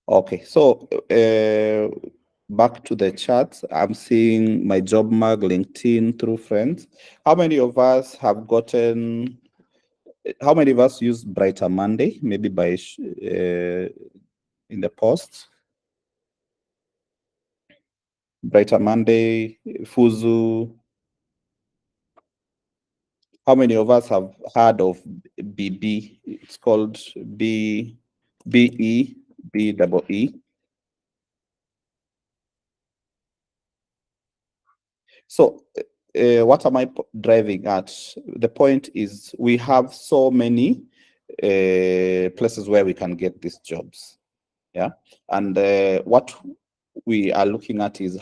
Okay, so back to the charts. I'm seeing my job mag, LinkedIn through friends. How many of us have gotten? How many of us use Brighter Monday? Maybe by in the post. Brighter Monday, Fuzu. How many of us have heard of BB? It's called B double E. So, what am I driving at? The point is, we have so many places where we can get these jobs. Yeah. And what we are looking at is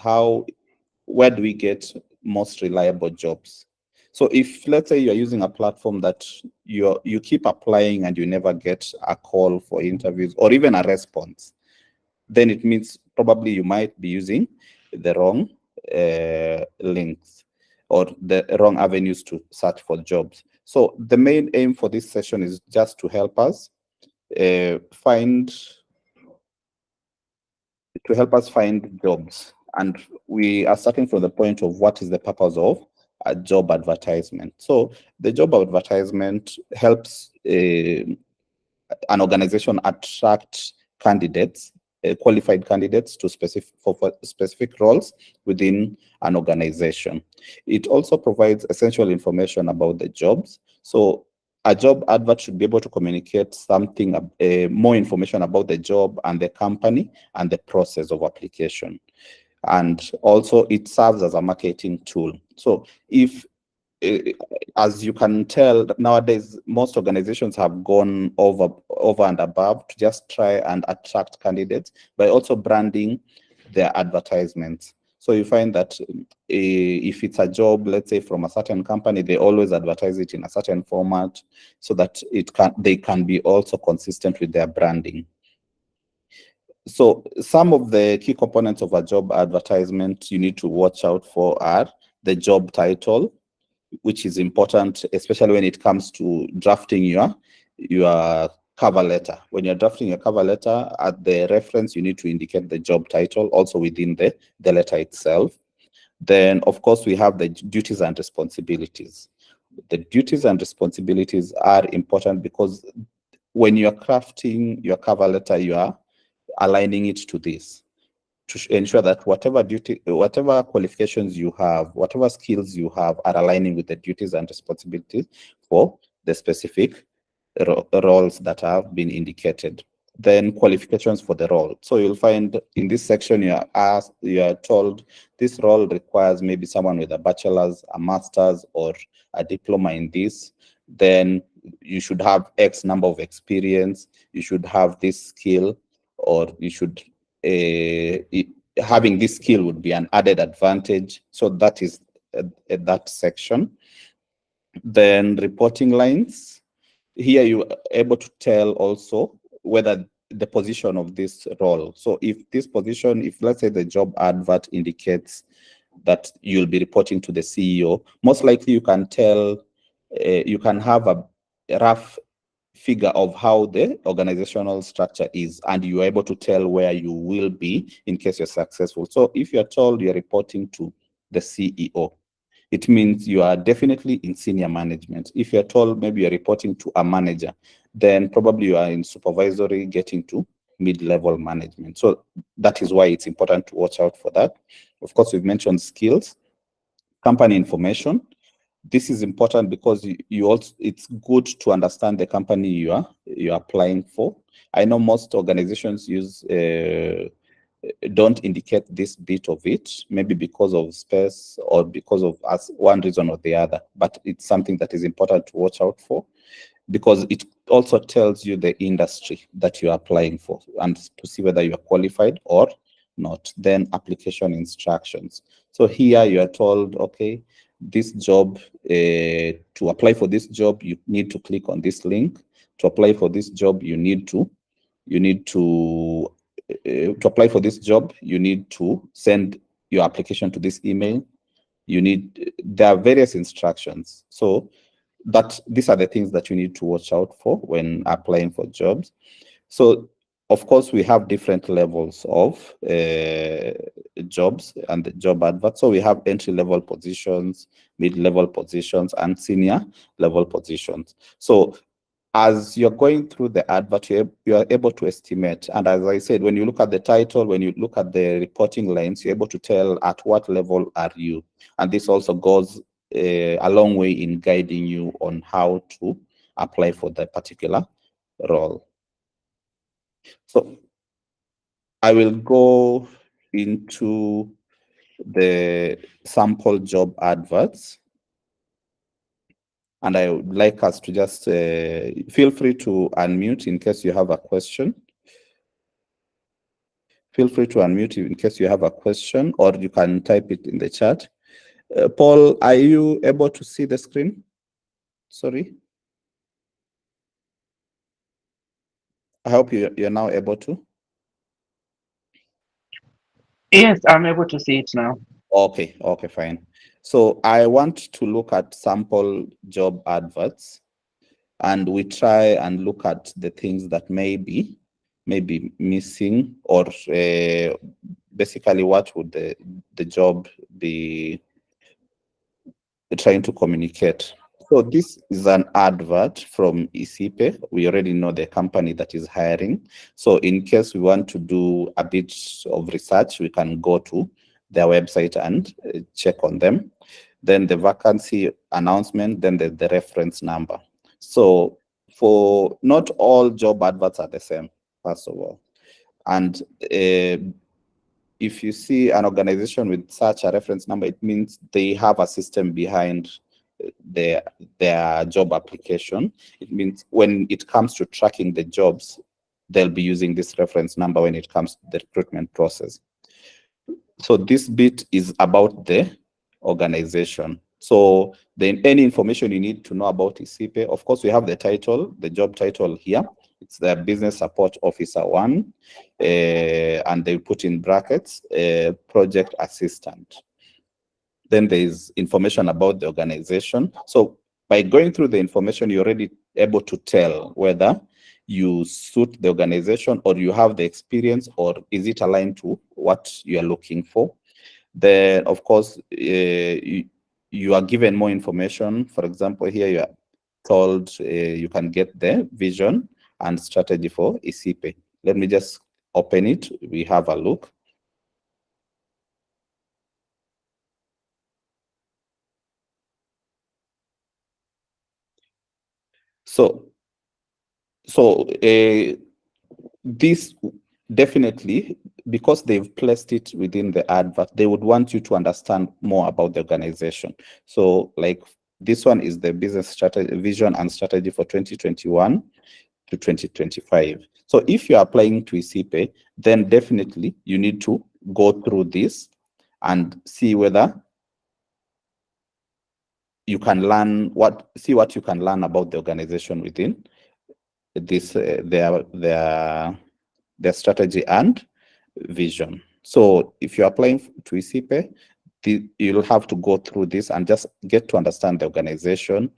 where do we get most reliable jobs? So if, let's say, you're using a platform that you keep applying and you never get a call for interviews or even a response, then it means probably you might be using the wrong links or the wrong avenues to search for jobs. So the main aim for this session is just to help us find jobs. And we are starting from the point of what is the purpose of a job advertisement. So the job advertisement helps an organization attract candidates, qualified candidates to for specific roles within an organization. It also provides essential information about the jobs. So a job advert should be able to communicate something, more information about the job and the company and the process of application. And also it serves as a marketing tool. So if as you can tell, nowadays most organizations have gone over and above to just try and attract candidates by also branding their advertisements. So you find that if it's a job, let's say from a certain company, they always advertise it in a certain format so that they can be also consistent with their branding. So some of the key components of a job advertisement you need to watch out for are the job title, which is important, especially when it comes to drafting your cover letter. When you're drafting your cover letter, at the reference, you need to indicate the job title also within the letter itself. Then, of course, we have the duties and responsibilities. The duties and responsibilities are important because when you're crafting your cover letter, you are aligning it to this, to ensure that whatever qualifications you have, whatever skills you have are aligning with the duties and responsibilities for the specific roles that have been indicated. Then qualifications for the role. So you'll find in this section you are told this role requires maybe someone with a bachelor's, a master's, or a diploma in this. Then you should have X number of experience. You should have this skill, or you should having this skill would be an added advantage. So that is that section. Then reporting lines. Here you are able to tell also whether the position of this role. So if this position, if let's say the job advert indicates that you'll be reporting to the CEO, most likely you can tell, you can have a rough figure of how the organizational structure is, and you're able to tell where you will be in case you're successful. So if you're told you're reporting to the CEO, it means you are definitely in senior management. If you're told maybe you're reporting to a manager, then probably you are in supervisory, getting to mid-level management. So that is why it's important to watch out for that. Of course, we've mentioned skills, company information. This is important because you also, it's good to understand the company you're applying for. I know most organizations don't indicate this bit of it, maybe because of space or because of one reason or the other, but it's something that is important to watch out for because it also tells you the industry that you're applying for and to see whether you are qualified or not. Then application instructions. So here you are told, okay, this job, to apply for this job, you need to click on this link. To apply for this job, you need to apply for this job, you need to send your application to this email. There are various instructions. So these are the things that you need to watch out for when applying for jobs. So Of course, we have different levels of jobs and the job adverts. So we have entry-level positions, mid-level positions, and senior-level positions. So as you're going through the advert, you are able to estimate. And as I said, when you look at the title, when you look at the reporting lines, you're able to tell at what level are you. And this also goes a long way in guiding you on how to apply for the particular role. So I will go into the sample job adverts. And I would like us to just feel free to unmute in case you have a question. Feel free to unmute in case you have a question, or you can type it in the chat. Paul, are you able to see the screen? Sorry. I hope you're now able to. Yes, I'm able to see it now. Okay, fine. So I want to look at sample job adverts, and we try and look at the things that may be missing, or basically what would the job be trying to communicate. So this is an advert from Isipe. We already know the company that is hiring. So in case we want to do a bit of research, we can go to their website and check on them. Then the vacancy announcement, then the reference number. So for not all job adverts are the same, first of all. And if you see an organization with such a reference number, it means they have a system behind their job application. It means when it comes to tracking the jobs, they'll be using this reference number when it comes to the recruitment process. So this bit is about the organization. So then any information you need to know about Isipe, of course, we have the title, the job title here. It's the Business Support Officer 1, and they put in brackets, project assistant. Then there is information about the organization. So by going through the information, you're already able to tell whether you suit the organization, or you have the experience, or is it aligned to what you are looking for. Then, of course, you are given more information. For example, here you are told you can get the vision and strategy for Isipe. Let me just open it. We have a look. So this definitely, because they've placed it within the advert, they would want you to understand more about the organization. So like this one is the business strategy, vision and strategy for 2021 to 2025. So if you're applying to Isipe, then definitely you need to go through this and see whether you can learn what you can learn about the organization within this their strategy and vision. So if you're applying to Isipe, you'll have to go through this and just get to understand the organization.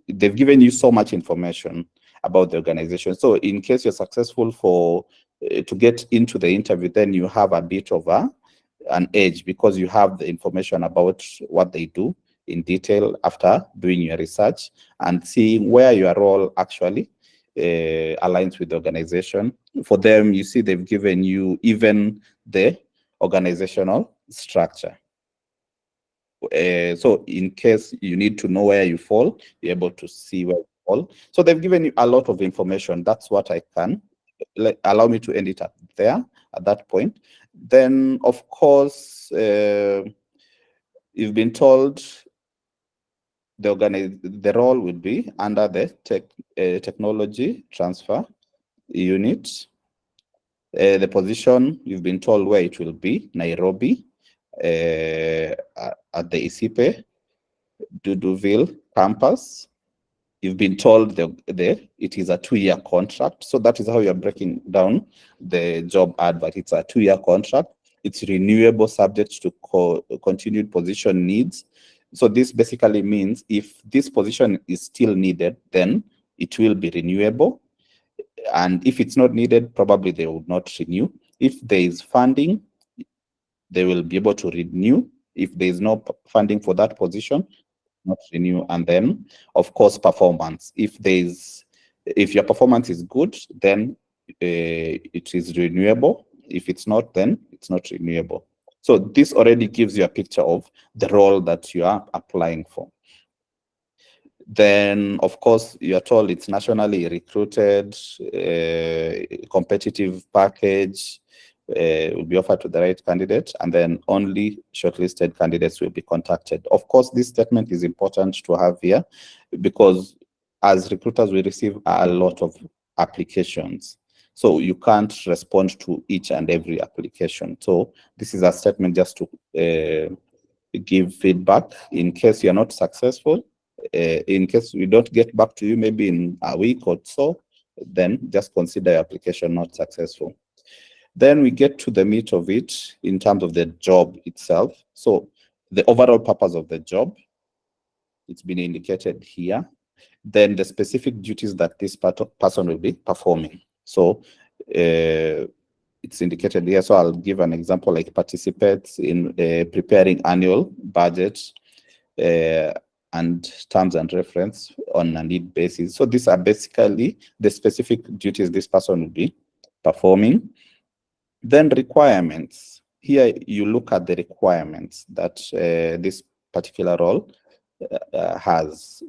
They've given you so much information about the organization. So in case you're successful to get into the interview, then you have a bit of an edge, because you have the information about what they do in detail after doing your research and seeing where your role actually aligns with the organization. For them, you see, they've given you even the organizational structure. So in case you need to know where you fall, you're able to see where you fall. So they've given you a lot of information. That's what I can allow me to end it up there at that point. Then, of course, you've been told the role would be under the technology transfer unit. The position, you've been told where it will be, Nairobi, at the Isipe Duduville campus. You've been told it is a 2-year contract. So that is how you're breaking down the job advert. It's a 2-year contract. It's renewable, subject to continued position needs. So this basically means if this position is still needed, then it will be renewable. And if it's not needed, probably they would not renew. If there is funding, they will be able to renew. If there is no funding for that position, not renew. And then, of course, performance. If your performance is good, then it is renewable. If it's not, then it's not renewable. So this already gives you a picture of the role that you are applying for. Then, of course, you're told it's nationally recruited, competitive package will be offered to the right candidate, and then only shortlisted candidates will be contacted. Of course, this statement is important to have here because as recruiters, we receive a lot of applications. So you can't respond to each and every application. So this is a statement just to give feedback in case you're not successful. In case we don't get back to you maybe in a week or so, then just consider your application not successful. Then we get to the meat of it in terms of the job itself. So the overall purpose of the job, it's been indicated here. Then the specific duties that this person will be performing. So it's indicated here. So I'll give an example, like participates in preparing annual budgets, and terms and reference on a need basis. So these are basically the specific duties this person will be performing. Then requirements. Here you look at the requirements that this particular role has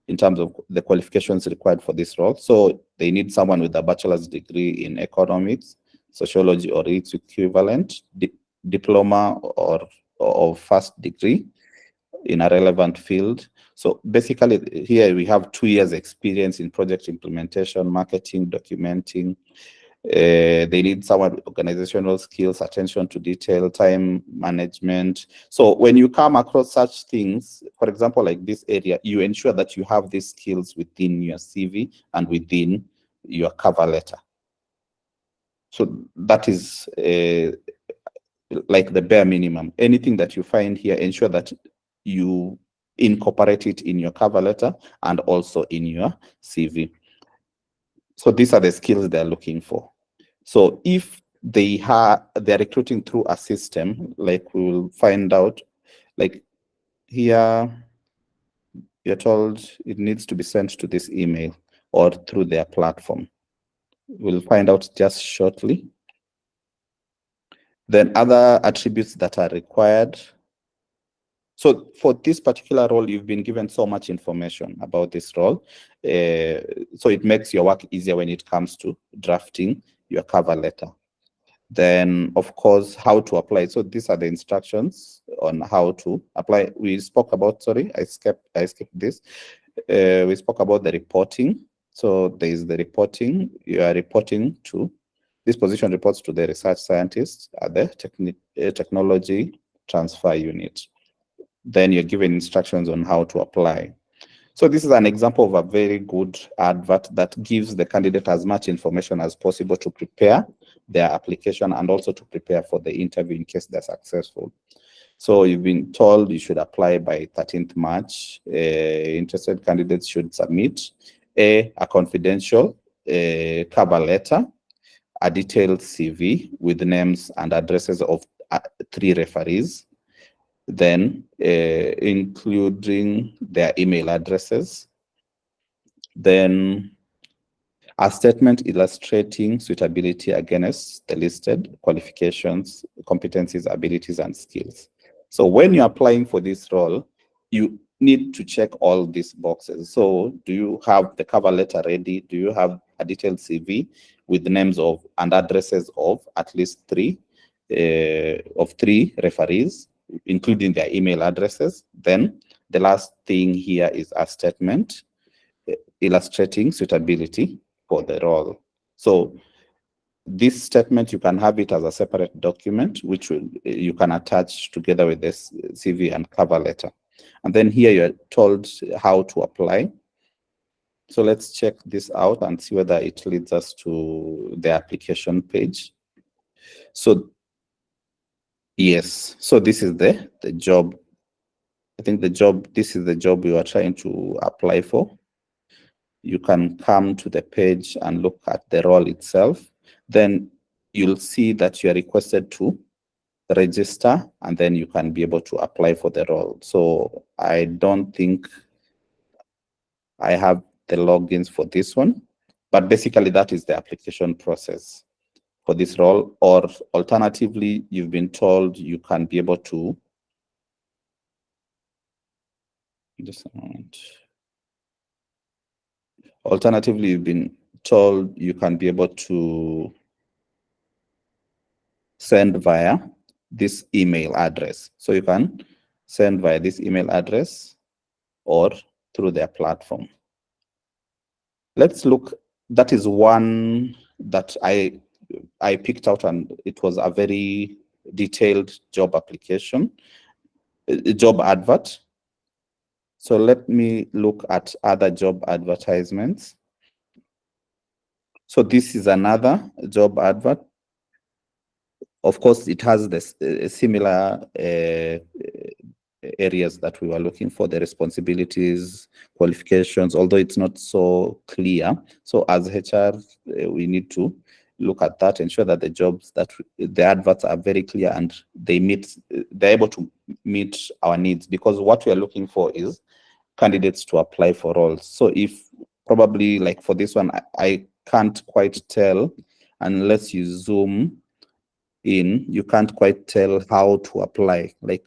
in terms of the qualifications required for this role. So they need someone with a bachelor's degree in economics, sociology, or its equivalent, diploma or first degree in a relevant field. So basically here we have 2 years experience in project implementation, marketing, documenting. They need someone with organizational skills, attention to detail, time management. So when you come across such things, for example, like this area, you ensure that you have these skills within your CV and within your cover letter. So that is like the bare minimum. Anything that you find here, ensure that you incorporate it in your cover letter and also in your CV. So these are the skills they're looking for. So if they're recruiting through a system, like we will find out, like here, you're told it needs to be sent to this email or through their platform. We'll find out just shortly. Then other attributes that are required. So for this particular role, you've been given so much information about this role. So it makes your work easier when it comes to drafting your cover letter. Then, of course, how to apply. So these are the instructions on how to apply. We spoke about, sorry, I skipped this. We spoke about the reporting. So there is the reporting. You are reporting to, this position reports to the research scientists at the technology transfer unit. Then you're given instructions on how to apply. So this is an example of a very good advert that gives the candidate as much information as possible to prepare their application and also to prepare for the interview in case they're successful. So you've been told you should apply by 13th March. Interested candidates should submit a confidential cover letter, a detailed CV with names and addresses of 3 referees, then including their email addresses, then a statement illustrating suitability against the listed qualifications, competencies, abilities, and skills. So when you're applying for this role, you need to check all these boxes. So do you have the cover letter ready? Do you have a detailed CV with the names of and addresses of at least 3 referees, including their email addresses? Then the last thing here is a statement illustrating suitability for the role. So this statement, you can have it as a separate document, which you can attach together with this CV and cover letter. And then here you're told how to apply. So let's check this out and see whether it leads us to the application page. So yes, so this is the job. I think this is the job we are trying to apply for. you can come to the page and look at the role itself. Then you'll see that you are requested to register, and then you can be able to apply for the role. So I don't think I have the logins for this one, but basically that is the application process for this role. Or alternatively, you've been told you can be able to, just a moment. Alternatively, you've been told you can be able to send via this email address. So you can send via this email address or through their platform. Let's look, that is one that I picked out, and it was a very detailed job application, job advert. So let me look at other job advertisements. So this is another job advert. Of course, it has this similar areas that we were looking for, the responsibilities, qualifications, although it's not so clear. So as HR, we need to look at that, ensure that the jobs that the adverts are very clear and they're able to meet our needs, because what we are looking for is candidates to apply for roles. So if probably like for this one, I can't quite tell unless you zoom in, you can't quite tell how to apply. Like,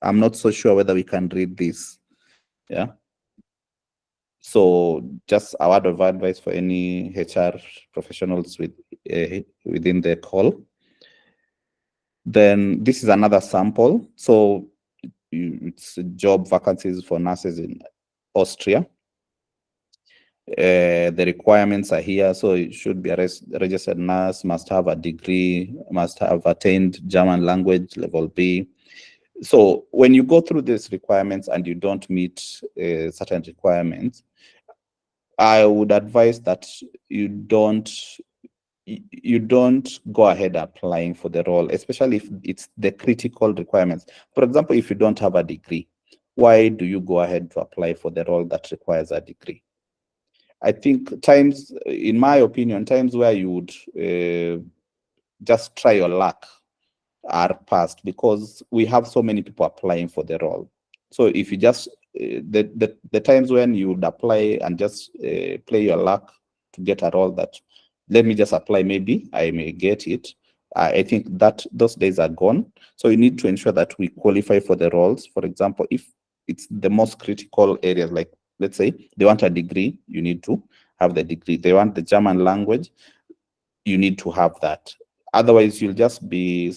I'm not so sure whether we can read this. Yeah. So just a word of advice for any HR professionals within the call. Then this is another sample. So it's job vacancies for nurses in Austria. The requirements are here. So it should be a registered nurse, must have a degree, must have attained German language level B. So when you go through these requirements and you don't meet certain requirements, I would advise that you don't go ahead applying for the role, especially if it's the critical requirements. For example, if you don't have a degree, why do you go ahead to apply for the role that requires a degree? I think times, in my opinion, times where you would just try your luck are past, because we have so many people applying for the role. So if you just the times when you would apply and just play your luck to get a role, that let me just apply, maybe I may get it, I think that those days are gone. So you need to ensure that we qualify for the roles. For example, if it's the most critical areas, like let's say they want a degree, you need to have the degree. They want the German language, you need to have that. Otherwise, you'll just be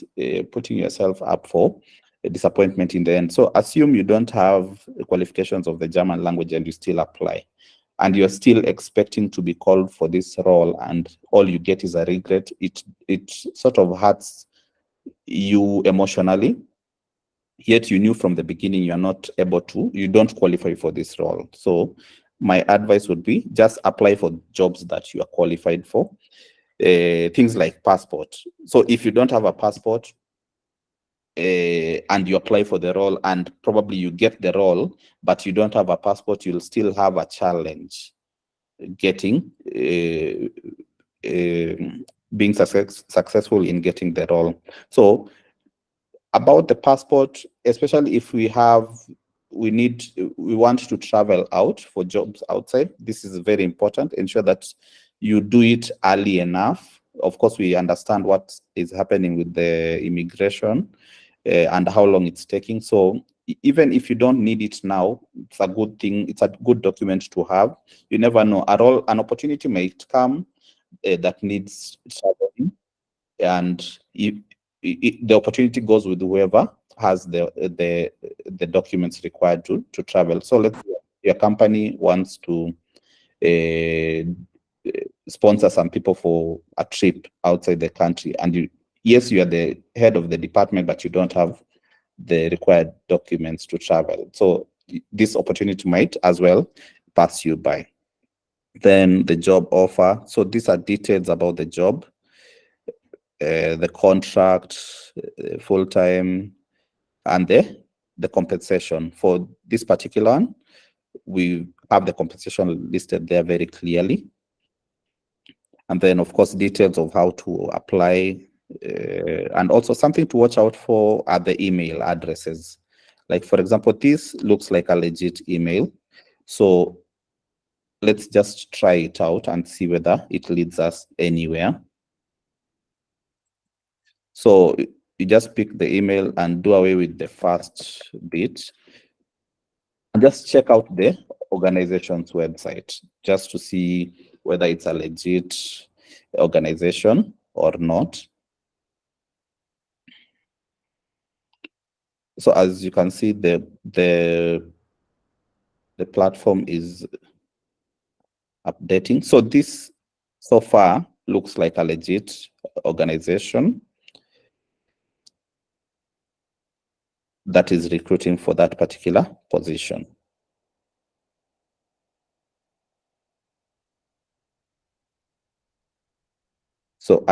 putting yourself up for a disappointment in the end. So assume you don't have the qualifications of the German language and you still apply, and you're still expecting to be called for this role, and all you get is a regret. It sort of hurts you emotionally, yet you knew from the beginning you are not able to, you don't qualify for this role. So my advice would be just apply for jobs that you are qualified for. Things like passport. So if you don't have a passport and you apply for the role and probably you get the role, but you don't have a passport, you'll still have a challenge getting being successful in getting the role. So about the passport, especially if we want to travel out for jobs outside, this is very important. Ensure that you do it early enough. Of course, we understand what is happening with the immigration and how long it's taking. So even if you don't need it now, it's a good thing. It's a good document to have. You never know. An opportunity might come that needs traveling, and the opportunity goes with whoever has the documents required to travel. So let's say your company wants to sponsor some people for a trip outside the country, and you are the head of the department, but you don't have the required documents to travel. So this opportunity might as well pass you by. Then the job offer. So these are details about the job. The contract, full-time, and the compensation. For this particular one, we have the compensation listed there very clearly. And then, of course, details of how to apply. And also something to watch out for are the email addresses. Like, for example, this looks like a legit email. So let's just try it out and see whether it leads us anywhere. So you just pick the email and do away with the first bit. And just check out the organization's website just to see whether it's a legit organization or not. So as you can see, the platform is updating. So this so far looks like a legit organization that is recruiting for that particular position. So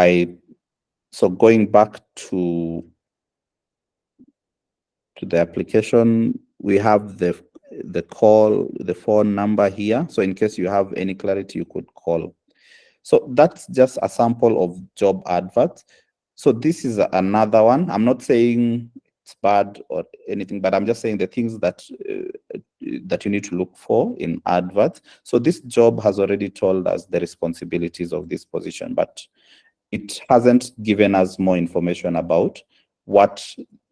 going back to the application, we have the phone number here. So in case you have any clarity, you could call. So that's just a sample of job adverts. So this is another one. I'm not saying it's bad or anything, but I'm just saying the things that that you need to look for in adverts. So this job has already told us the responsibilities of this position, but it hasn't given us more information about what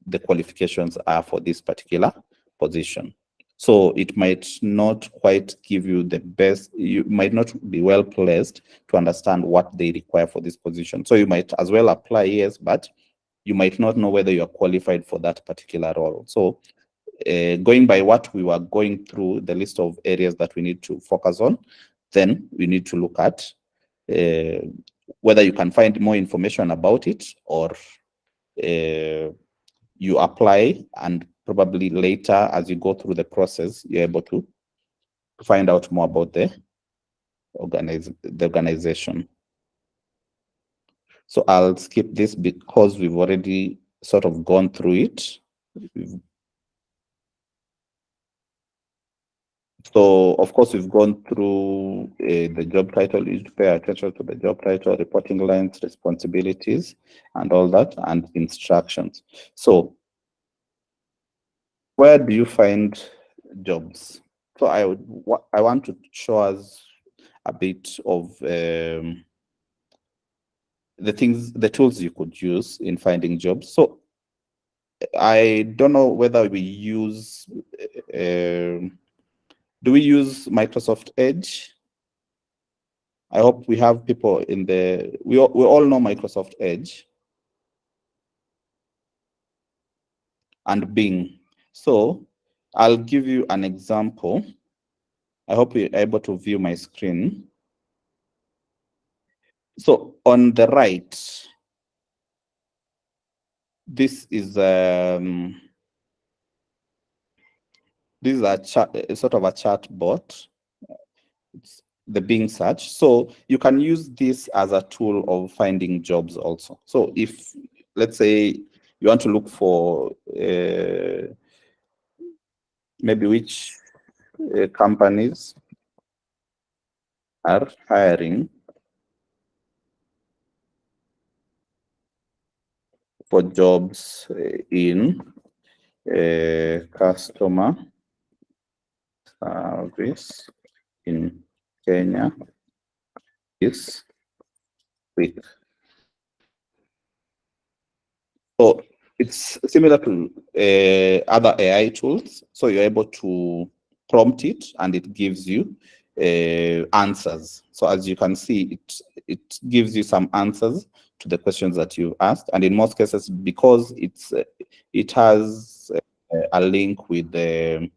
the qualifications are for this particular position. So it might not quite give you the best, you might not be well placed to understand what they require for this position. So you might as well apply, yes, but you might not know whether you are qualified for that particular role. So going by what we were going through, the list of areas that we need to focus on, then we need to look at whether you can find more information about it, or you apply, and probably later as you go through the process, you're able to find out more about the organization. So I'll skip this because we've already sort of gone through it. So of course, we've gone through the job title. You need to pay attention to the job title, reporting lines, responsibilities, and all that, and instructions. So where do you find jobs? So I want to show us a bit of the tools you could use in finding jobs. So I don't know whether we use, do we use Microsoft Edge? I hope we have people in the, we all know Microsoft Edge and Bing. So I'll give you an example. I hope you're able to view my screen. So on the right, this is a sort of a chat bot. It's the Bing search. So you can use this as a tool of finding jobs also. So if, let's say, you want to look for maybe which companies are hiring for jobs in customer service in Kenya this week. So it's similar to other AI tools. So you're able to prompt it and it gives you answers. So as you can see, it gives you some answers to the questions that you've asked. And in most cases, because it has a link with the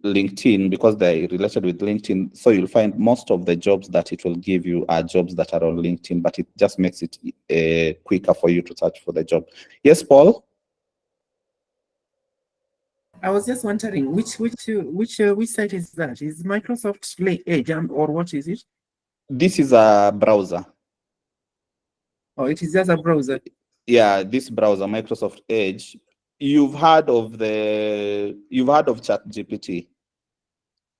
LinkedIn, because they're related with LinkedIn, so you'll find most of the jobs that it will give you are jobs that are on LinkedIn, but it just makes it quicker for you to search for the job. Yes, Paul? I was just wondering which site is that? Is Microsoft Edge or what is it? This is a browser. Oh, it is just a browser. Yeah, this browser, Microsoft Edge. You've heard of ChatGPT.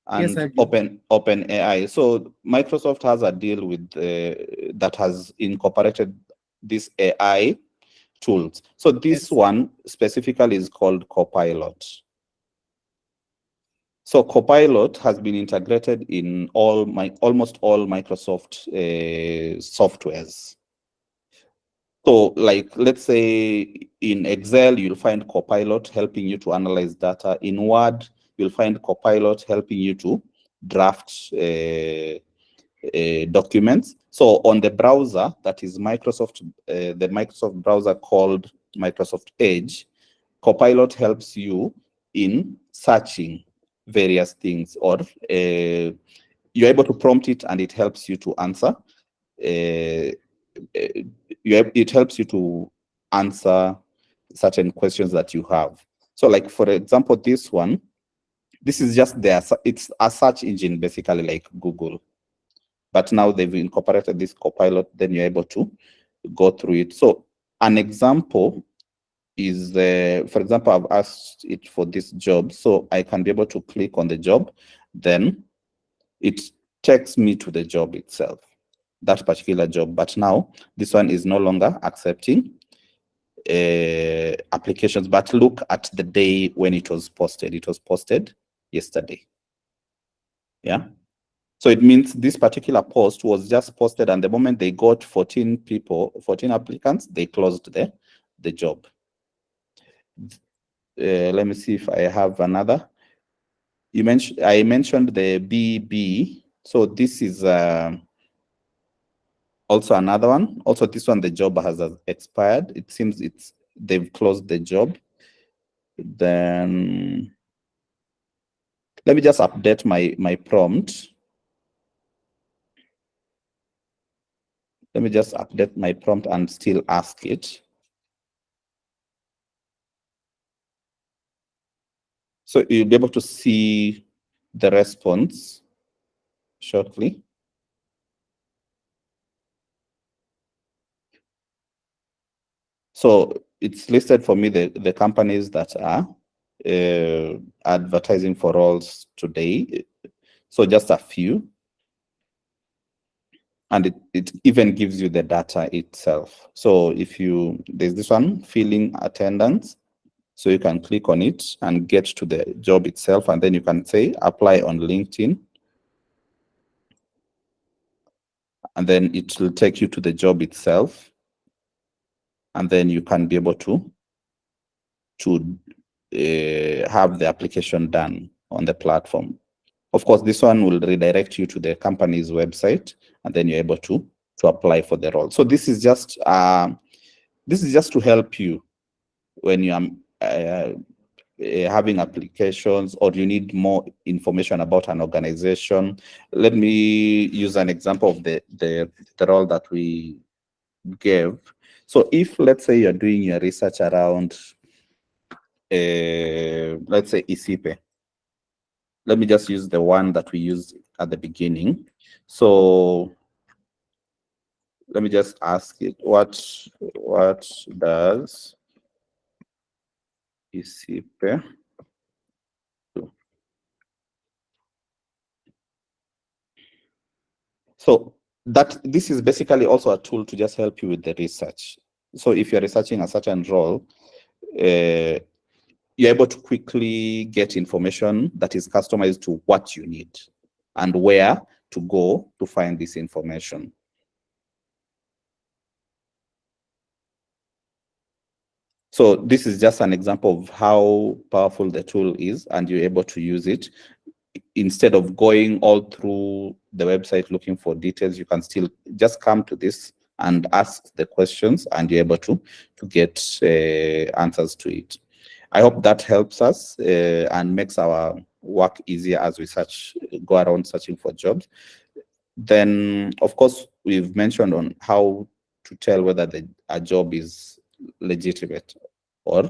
and I do. Open AI. So Microsoft has a deal with that has incorporated this AI tools. So this Yes. one specifically is called Copilot. So Copilot has been integrated in almost all Microsoft softwares. So like, let's say in Excel, you'll find Copilot helping you to analyze data. In Word, you'll find Copilot helping you to draft documents. So on the browser, that is the Microsoft browser called Microsoft Edge, Copilot helps you in searching various things, or you're able to prompt it and it helps you to answer. It helps you to answer certain questions that you have. So like, for example, this one, this is just it's a search engine, basically like Google. But now they've incorporated this Copilot, then you're able to go through it. So an example is, for example, I've asked it for this job, so I can be able to click on the job, then it takes me to the job itself, that particular job. But now this one is no longer accepting applications. But look at the day when it was posted. It was posted yesterday. Yeah. So it means this particular post was just posted, and the moment they got 14 applicants, they closed the job. Let me see if I have another. I mentioned the BB. So this is also another one. Also, this one, the job has expired. It seems they've closed the job. Then let me just update my prompt. Let me just update my prompt and still ask it. So you'll be able to see the response shortly. So it's listed for me the companies that are advertising for roles today. So just a few. And it even gives you the data itself. So there's this one, filling attendance. So you can click on it and get to the job itself. And then you can say, apply on LinkedIn. And then it will take you to the job itself. And then you can be able to have the application done on the platform. Of course, this one will redirect you to the company's website, and then you're able to apply for the role. So this is just to help you when you are having applications, or you need more information about an organization. Let me use an example of the role that we gave. So if, let's say, you're doing your research around let's say ISIPE. Let me just use the one that we used at the beginning. So let me just ask it, what does ISIPE do? So this is basically also a tool to just help you with the research. So if you're researching a certain role, you're able to quickly get information that is customized to what you need and where to go to find this information. So this is just an example of how powerful the tool is, and you're able to use it. Instead of going all through the website looking for details, you can still just come to this and ask the questions, and you're able to get answers to it. I hope that helps us and makes our work easier as we go around searching for jobs. Then, of course, we've mentioned on how to tell whether a job is legitimate, or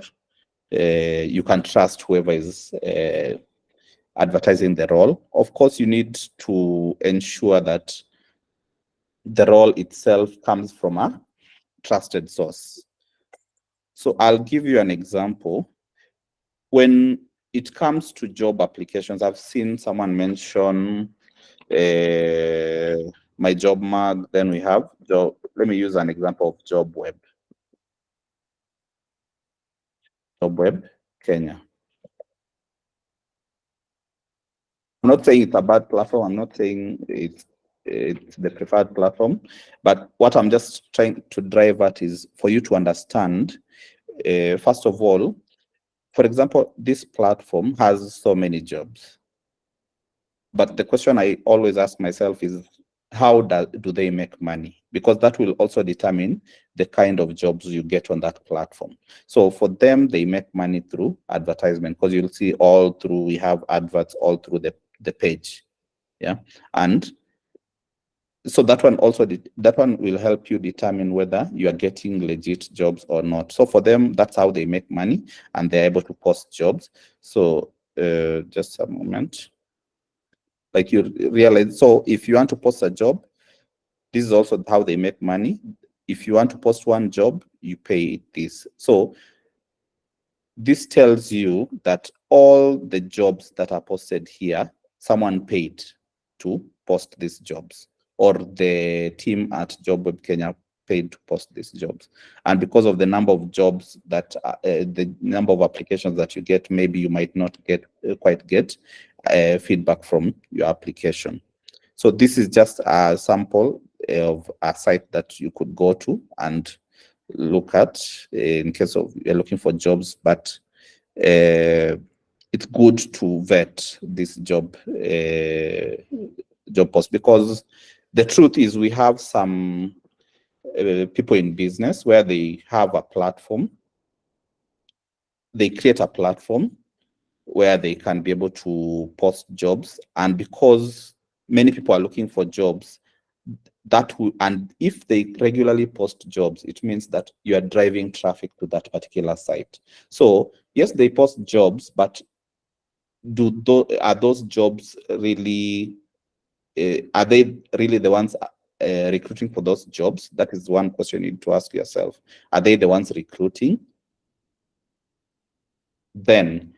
you can trust whoever is advertising the role. Of course, you need to ensure that the role itself comes from a trusted source. So I'll give you an example. When it comes to job applications, I've seen someone mention my job mag. Then we have job. Let me use an example of job web. Job web Kenya. I'm not saying it's a bad platform. I'm not saying it's the preferred platform, but what I'm just trying to drive at is for you to understand. First of all, for example, this platform has so many jobs. But the question I always ask myself is, how do they make money? Because that will also determine the kind of jobs you get on that platform. So for them, they make money through advertisement, because you'll see all through, we have adverts all through the page. Yeah. And so that one also, that one will help you determine whether you are getting legit jobs or not. So for them, that's how they make money, and they're able to post jobs. So just a moment. Like you realize, so if you want to post a job, this is also how they make money. If you want to post one job, you pay this. So this tells you that all the jobs that are posted here, someone paid to post these jobs, or the team at Job Web Kenya paid to post these jobs. And because of the number of jobs that the number of applications that you get, maybe you might not get quite get feedback from your application. So this is just a sample of a site that you could go to and look at in case of you're looking for jobs, but it's good to vet this job post, because the truth is we have some people in business where they have a platform, they create a platform where they can be able to post jobs, and because many people are looking for jobs, that will, and if they regularly post jobs, it means that you are driving traffic to that particular site. So yes, they post jobs, but are those jobs really are they really the ones recruiting for those jobs? That is one question you need to ask yourself. Are they the ones recruiting? Then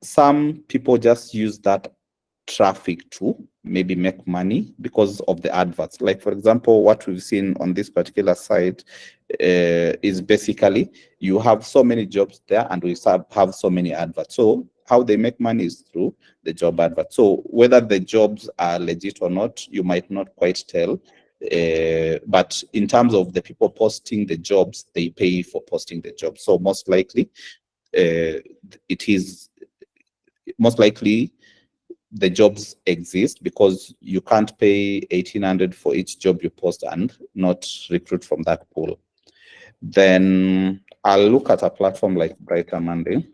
some people just use that traffic to maybe make money because of the adverts. Like, for example, what we've seen on this particular site is basically you have so many jobs there and we have so many adverts. So how they make money is through the job advert. So whether the jobs are legit or not, you might not quite tell. But in terms of the people posting the jobs, they pay for posting the jobs. So most likely, it is most likely the jobs exist, because you can't pay 1,800 for each job you post and not recruit from that pool. Then I'll look at a platform like Brighter Monday.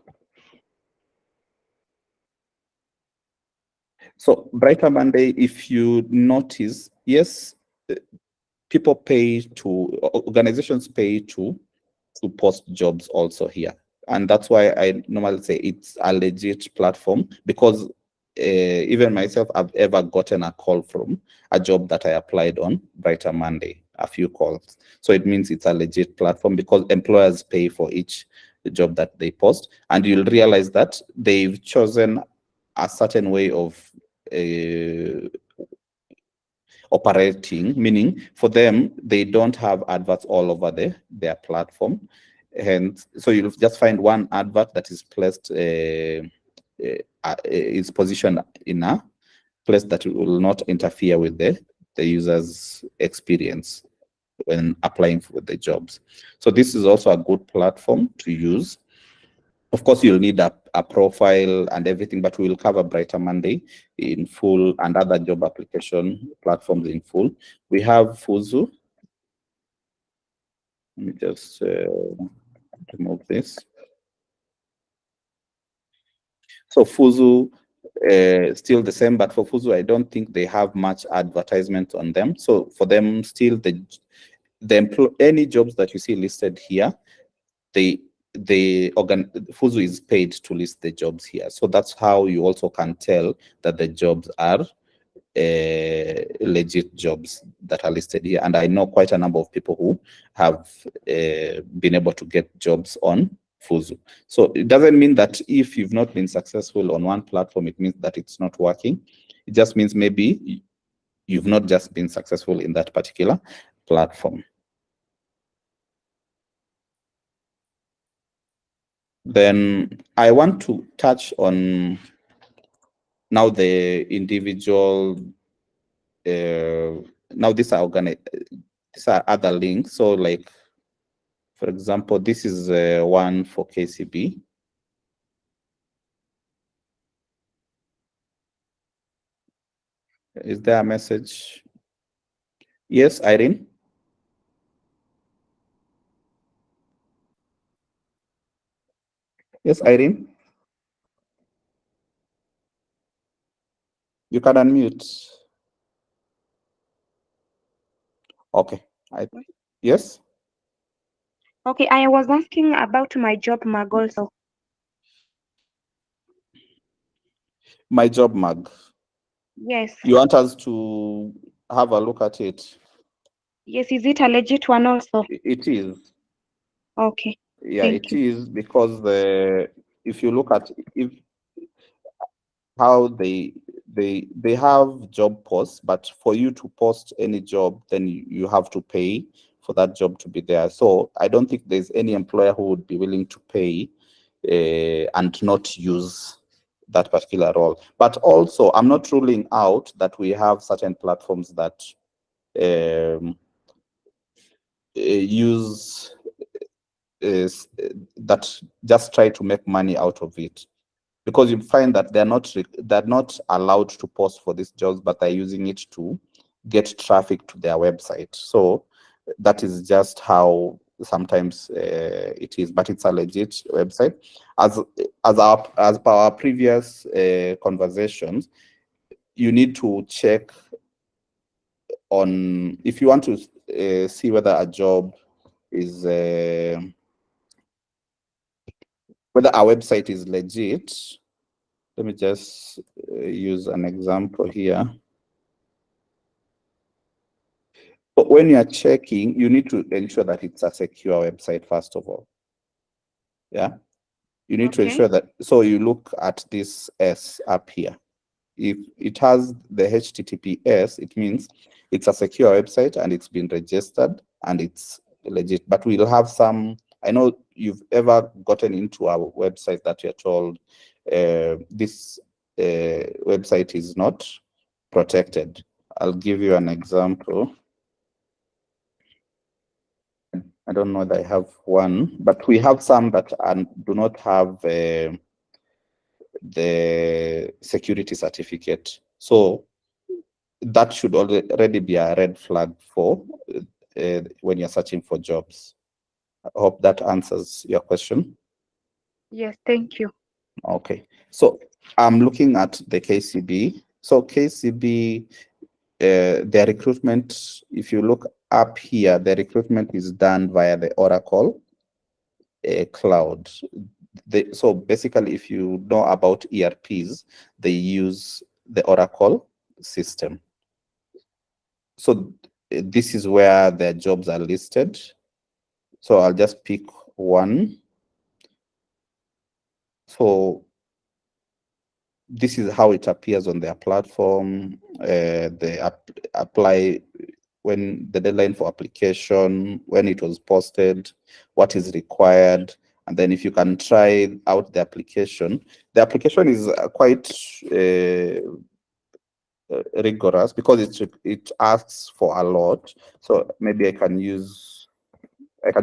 So Brighter Monday, if you notice, yes, people pay to, organizations pay to post jobs also here. And that's why I normally say it's a legit platform, because even myself, I've ever gotten a call from a job that I applied on Brighter Monday, a few calls. So it means it's a legit platform, because employers pay for each job that they post. And you'll realize that they've chosen a certain way of operating, meaning for them, they don't have adverts all over their platform. And so you'll just find one advert that is placed, is positioned in a place that will not interfere with the user's experience when applying for the jobs. So this is also a good platform to use. Of course, you'll need a profile and everything, but we will cover Brighter Monday in full and other job application platforms in full. We have Fuzu. Let me just remove this. So Fuzu, still the same, but for Fuzu, I don't think they have much advertisement on them. So for them, still any jobs that you see listed here, Fuzu is paid to list the jobs here. So that's how you also can tell that the jobs are legit jobs that are listed here. And I know quite a number of people who have been able to get jobs on Fuzu. So it doesn't mean that if you've not been successful on one platform, it means that it's not working. It just means maybe you've not just been successful in that particular platform. Then I want to touch on now the individual. Now these are these are other links. So like, for example, this is one for KCB. Is there a message? Yes, Irene? Yes, Irene? You can unmute. Okay. Yes? Okay, I was asking about my job mag also. My job mag. Yes. You want us to have a look at it? Yes, is it a legit one also? It is. Okay. Yeah, Thank it you. is, because if you look at how they have job posts, but for you to post any job, then you have to pay for that job to be there. So I don't think there's any employer who would be willing to pay and not use that particular role. But also, I'm not ruling out that we have certain platforms that use that just try to make money out of it, because you find that they're not allowed to post for these jobs, but they're using it to get traffic to their website. So that is just how sometimes it is, but it's a legit website. As per our previous conversations, you need to check on, if you want to see whether a job is whether our website is legit. Let me just use an example here. But when you are checking, you need to ensure that it's a secure website, first of all. Yeah. You need to ensure that, so you look at this S up here. If it has the HTTPS, it means it's a secure website and it's been registered and it's legit. But we'll have some, I know you've ever gotten into our website that you're told this website is not protected. I'll give you an example. I don't know that I have one, but we have some that do not have the security certificate. So that should already be a red flag for when you're searching for jobs. I hope that answers your question. Yes, thank you. Okay, so I'm looking at the KCB. So KCB, their recruitment, if you look up here, the recruitment is done via the Oracle cloud. So basically, if you know about ERPs, they use the Oracle system. So this is where their jobs are listed. So I'll just pick one. So this is how it appears on their platform. They apply when the deadline for application, when it was posted, what is required, and then if you can try out the application is quite rigorous, because it asks for a lot. So maybe I can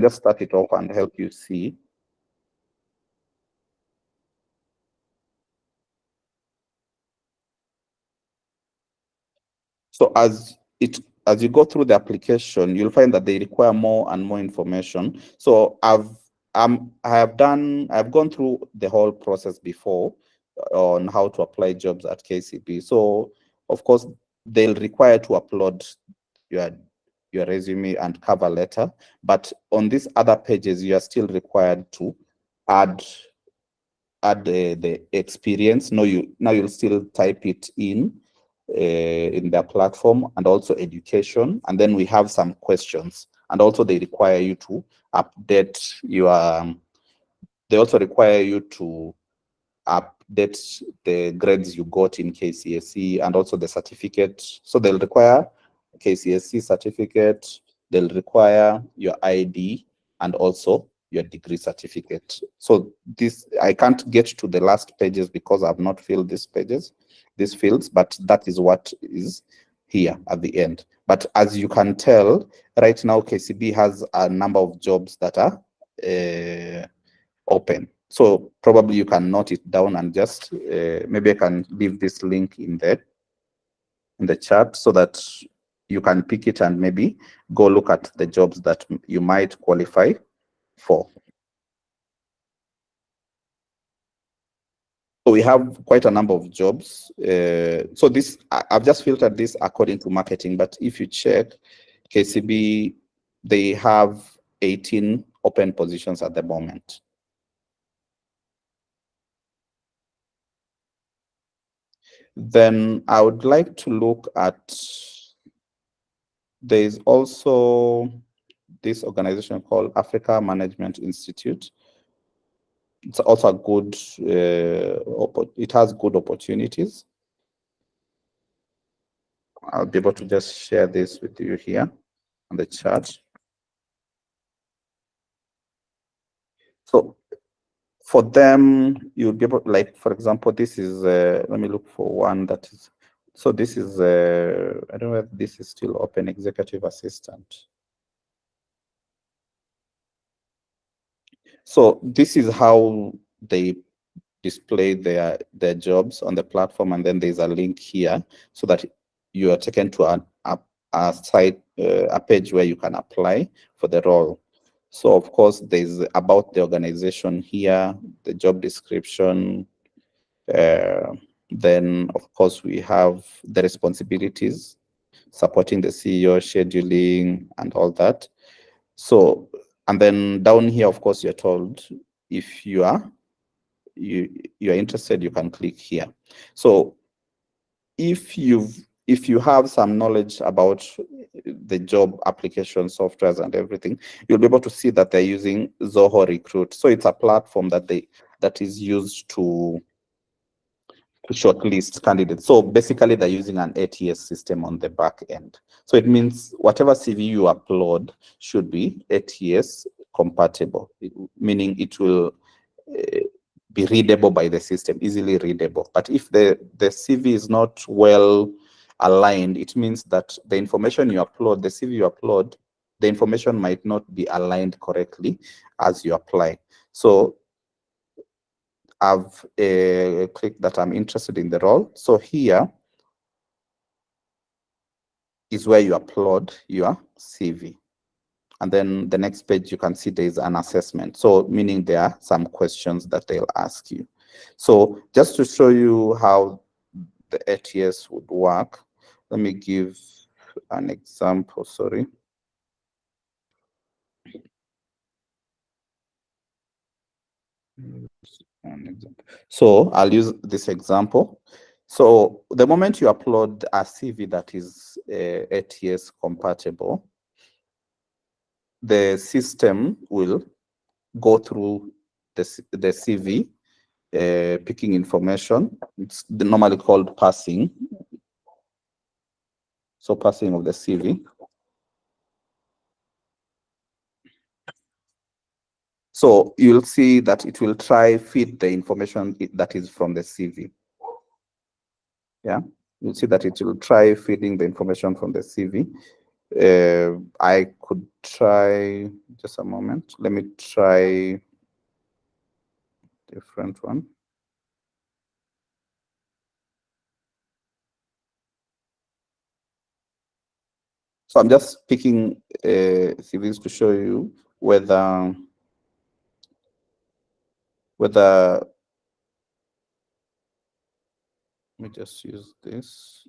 just start it off and help you see. So as you go through the application, you'll find that they require more and more information. So I've gone through the whole process before on how to apply jobs at KCB. So of course they'll require to upload your resume and cover letter, but on these other pages you are still required to add the experience. Now you'll still type it in their platform, and also education, and then we have some questions, and also they require you to update They also require you to update the grades you got in KCSE and also the certificate. So they'll require KCSE certificate, they'll require your ID and also your degree certificate. So this, I can't get to the last pages because I've not filled these pages, these fields, but that is what is here at the end. But as you can tell, right now KCB has a number of jobs that are open. So probably you can note it down and just maybe I can leave this link in the chat so that you can pick it and maybe go look at the jobs that you might qualify for. So we have quite a number of jobs. So this, I've just filtered this according to marketing, but if you check KCB, they have 18 open positions at the moment. Then I would like to look at, there is also this organization called Africa Management Institute. It's also a good, it has good opportunities. I'll be able to just share this with you here on the chat. So for them, you'll be able, like, for example, this is, let me look for one that is, so this is, I don't know if this is still open, executive assistant. So this is how they display their jobs on the platform, and then there's a link here so that you are taken to a site, a page where you can apply for the role. So of course there's about the organization here, the job description. Then of course we have the responsibilities, supporting the CEO, scheduling, and all that. So, and then down here, of course, you're told if you are interested, you can click here. So if you have some knowledge about the job application softwares and everything, you'll be able to see that they're using Zoho Recruit. So it's a platform that is used to shortlist candidates. So basically they're using an ATS system on the back end. So it means whatever CV you upload should be ATS compatible, meaning it will be readable by the system, easily readable. But if the CV is not well aligned, it means that the information you upload, the CV you upload, the information might not be aligned correctly as you apply. So I've clicked that I'm interested in the role. So here is where you upload your CV. And then the next page, you can see there's an assessment. So meaning there are some questions that they'll ask you. So just to show you how the ATS would work, let me give an example, sorry. So I'll use this example. So the moment you upload a CV that is ATS compatible, the system will go through the CV, picking information. It's normally called parsing. So parsing of the CV. So you'll see that it will try feed the information that is from the CV. Yeah, you'll see that it will try feeding the information from the CV. I could try, just a moment. Let me try different one. So I'm just picking CVs to show you whether let me just use this.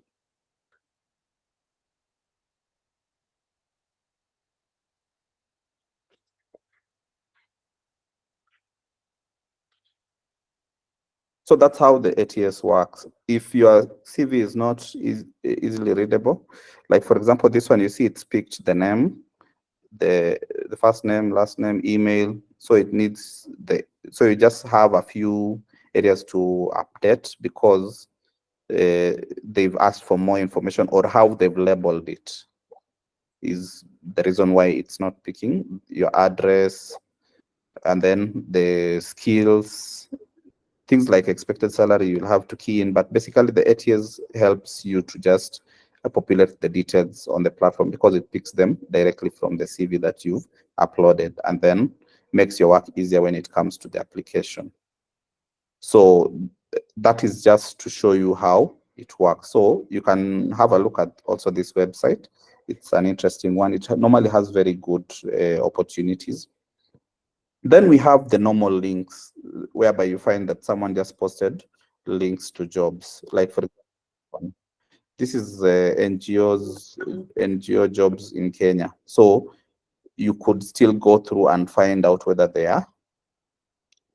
So that's how the ATS works. If your CV is not easily readable, like for example, this one, you see it's picked the name, the first name, last name, email, so it needs so you just have a few areas to update because they've asked for more information, or how they've labeled it is the reason why it's not picking your address, and then the skills, things like expected salary you'll have to key in. But basically the ATS helps you to just populate the details on the platform because it picks them directly from the CV that you've uploaded, and then makes your work easier when it comes to the application. So that is just to show you how it works. So you can have a look at also this website. It's an interesting one. It normally has very good opportunities. Then we have the normal links, whereby you find that someone just posted links to jobs. Like for example, this is NGO jobs in Kenya. So you could still go through and find out whether they are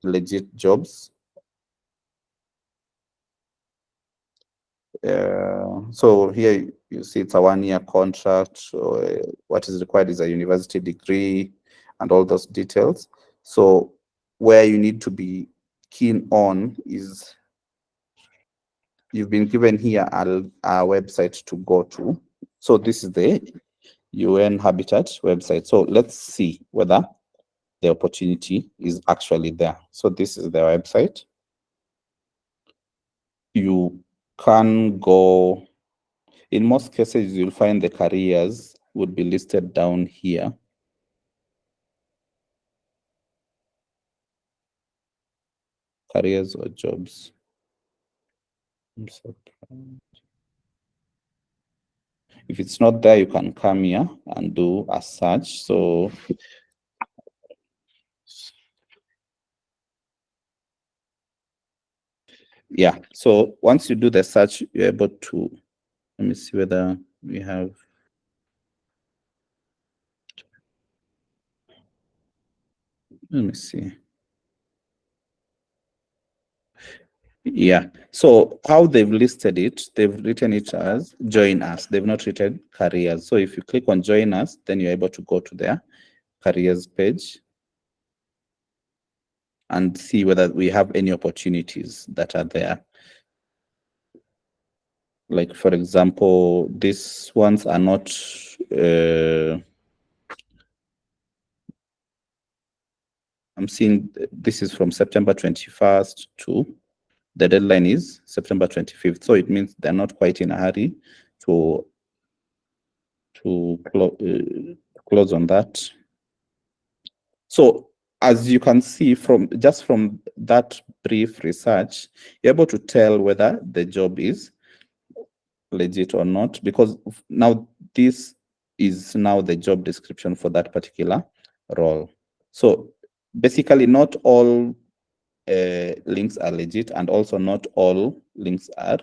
legit jobs. So here you see it's a 1-year contract. So, what is required is a university degree and all those details. So where you need to be keen on is you've been given here a website to go to. So this is the UN Habitat website. So let's see whether the opportunity is actually there. So this is the website. You can go, in most cases, you'll find the careers would be listed down here. Careers or jobs. I'm surprised. If it's not there, you can come here and do a search. So yeah, so once you do the search, you're able to, let me see whether we have, let me see. Yeah, so how they've listed it, they've written it as join us. They've not written careers. So if you click on join us, then you're able to go to their careers page and see whether we have any opportunities that are there. Like, for example, these ones are not, I'm seeing this is from September 21st to, the deadline is September 25th. So it means they're not quite in a hurry to close on that. So as you can see from just from that brief research, you're able to tell whether the job is legit or not, because now this is now the job description for that particular role. So basically not all links are legit, and also not all links are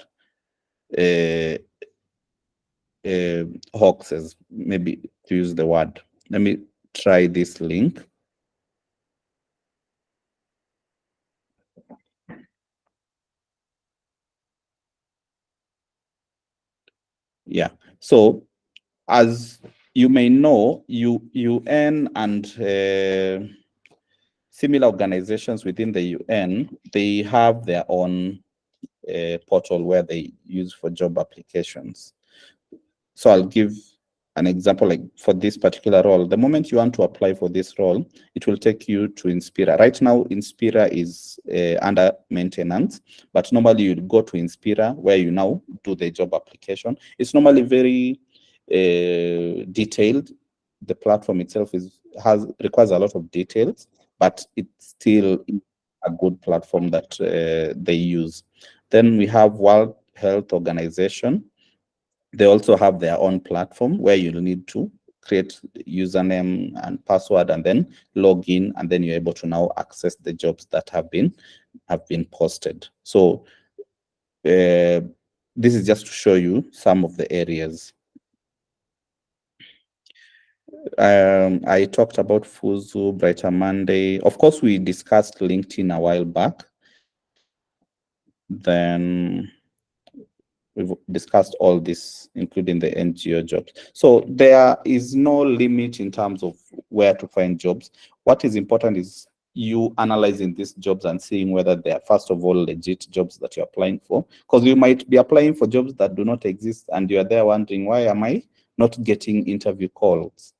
hoaxes, maybe to use the word. Let me try this link. Yeah, so as you may know, UN and similar organizations within the UN, they have their own portal where they use for job applications. So I'll give an example, like for this particular role. The moment you want to apply for this role, it will take you to Inspira. Right now, Inspira is under maintenance, but normally you'd go to Inspira where you now do the job application. It's normally very detailed. The platform itself requires a lot of details, but it's still a good platform that they use. Then we have World Health Organization. They also have their own platform where you'll need to create username and password and then log in, and then you're able to now access the jobs that have been posted. So this is just to show you some of the areas. I talked about Fuzu, Brighter Monday. Of course, we discussed LinkedIn a while back. Then we've discussed all this, including the NGO jobs. So there is no limit in terms of where to find jobs. What is important is you analyzing these jobs and seeing whether they are, first of all, legit jobs that you're applying for. Because you might be applying for jobs that do not exist and you're there wondering, why am I not getting interview calls?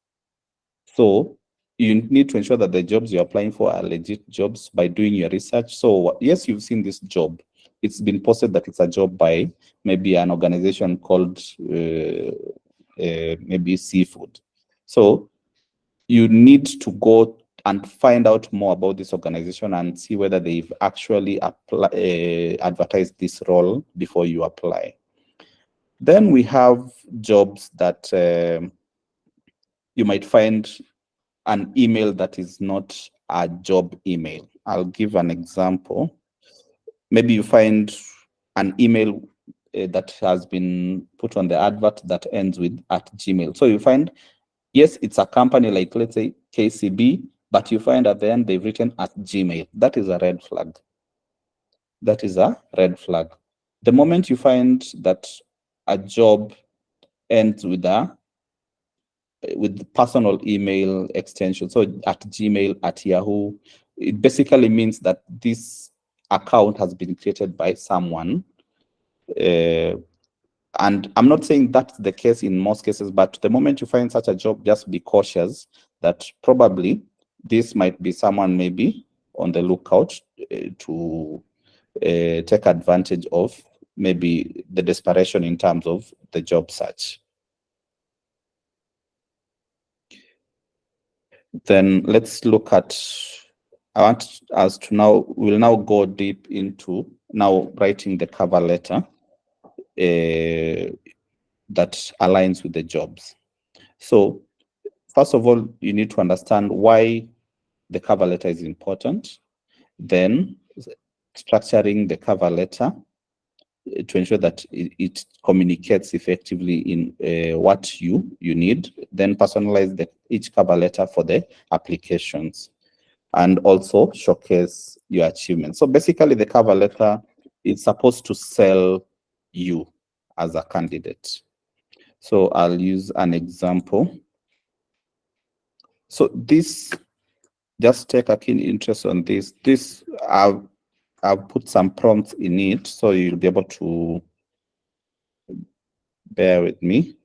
So you need to ensure that the jobs you're applying for are legit jobs by doing your research. So yes, you've seen this job. It's been posted that it's a job by maybe an organization called maybe Seafood. So you need to go and find out more about this organization and see whether they've actually advertised this role before you apply. Then we have jobs that you might find an email that is not a job email. I'll give an example. Maybe you find an email that has been put on the advert that ends with @Gmail. So you find, yes, it's a company like, let's say, KCB, but you find at the end they've written @Gmail. That is a red flag. That is a red flag. The moment you find that a job ends with the personal email extension, so @Gmail, @Yahoo, it basically means that this account has been created by someone. And I'm not saying that's the case in most cases, but the moment you find such a job, just be cautious that probably this might be someone maybe on the lookout to take advantage of maybe the desperation in terms of the job search. Then let's look at, I want us to now, we'll now go deep into now writing the cover letter that aligns with the jobs. So first of all, you need to understand why the cover letter is important. Then structuring the cover letter to ensure that it communicates effectively in what you need. Then personalize each cover letter for the applications, and also showcase your achievements. So basically, the cover letter is supposed to sell you as a candidate. So I'll use an example. So this, just take a keen interest on this. This, I've put some prompts in it, so you'll be able to bear with me.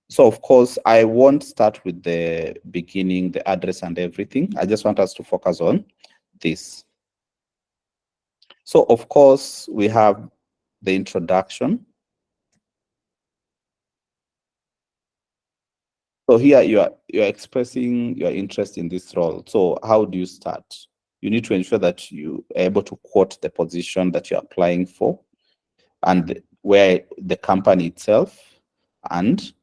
So of course, I won't start with the beginning, the address and everything. I just want us to focus on this. So of course, we have the introduction. So here you're expressing your interest in this role. So how do you start? You need to ensure that you are able to quote the position that you're applying for and where the company itself. And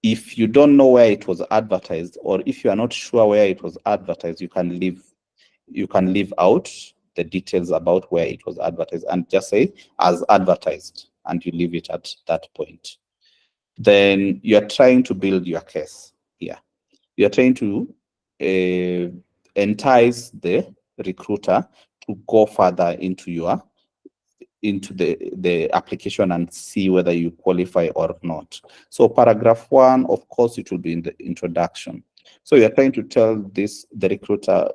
if you don't know where it was advertised, or if you are not sure where it was advertised, you can leave out the details about where it was advertised and just say as advertised, and you leave it at that point. Then you're trying to build your case here. You're trying to entice the recruiter to go further into the application and see whether you qualify or not. So paragraph 1, of course, it will be in the introduction. So you're trying to tell the recruiter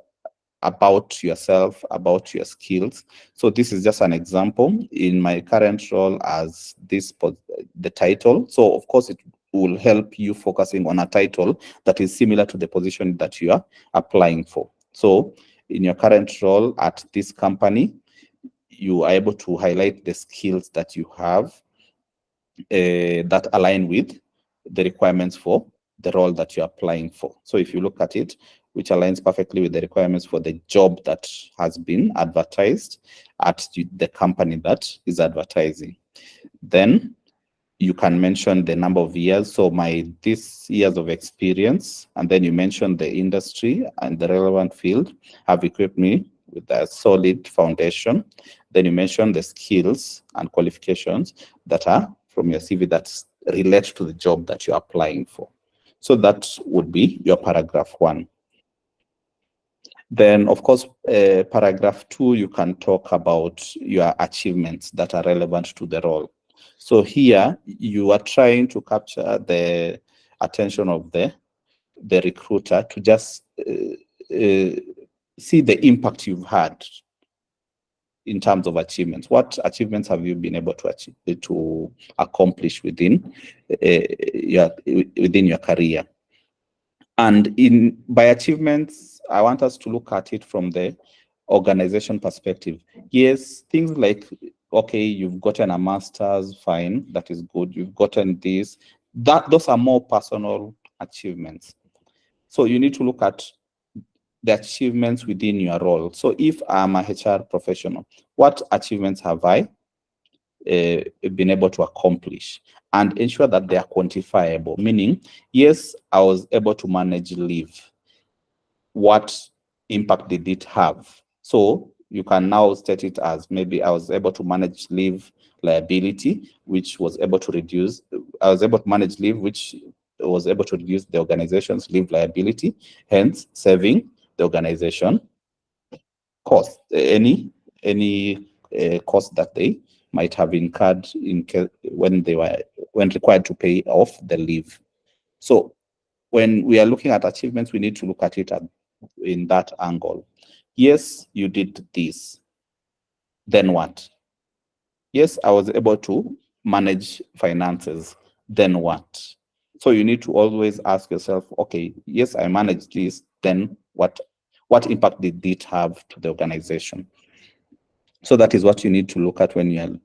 about yourself, about your skills. So this is just an example in my current role as the title. So of course, it will help you focusing on a title that is similar to the position that you are applying for. So in your current role at this company, you are able to highlight the skills that you have that align with the requirements for the role that you're applying for. So if you look at it, which aligns perfectly with the requirements for the job that has been advertised at the company that is advertising. Then you can mention the number of years. So this years of experience, and then you mention the industry and the relevant field have equipped me with a solid foundation. Then you mention the skills and qualifications that are from your CV that relate to the job that you're applying for. So that would be your paragraph 1. Then, of course, paragraph 2, you can talk about your achievements that are relevant to the role. So here, you are trying to capture the attention of the recruiter to just see the impact you've had in terms of achievements. What achievements have you been able to achieve, to accomplish within your career? And by achievements, I want us to look at it from the organization perspective. Yes, things like, okay, you've gotten a master's, fine, that is good. You've gotten this, those are more personal achievements. So you need to look at the achievements within your role. So if I'm a HR professional, what achievements have I been able to accomplish, and ensure that they are quantifiable? Meaning, yes, I was able to manage leave. What impact did it have? So you can now state it as, maybe I was able to manage leave liability, which was able to reduce, I was able to manage leave, which was able to reduce the organization's leave liability, hence saving the organization cost, any cost that they might have incurred in case when required to pay off the leave. So when we are looking at achievements, we need to look at it in that angle. Yes, you did this. Then what? Yes, I was able to manage finances. Then what? So you need to always ask yourself, okay, yes, I managed this. Then what impact did it have to the organization? So that is what you need to look at when you're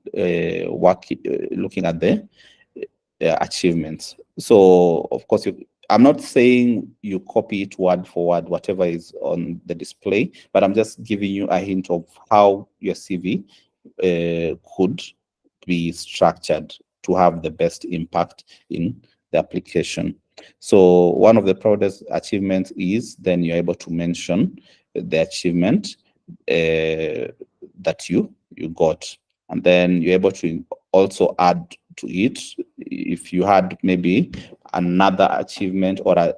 looking at the achievements. So of course, I'm not saying you copy it word for word, whatever is on the display, but I'm just giving you a hint of how your CV could be structured to have the best impact in the application. So one of the proudest achievements is, then you're able to mention the achievement that you got, and then you're able to also add to it if you had maybe another achievement or a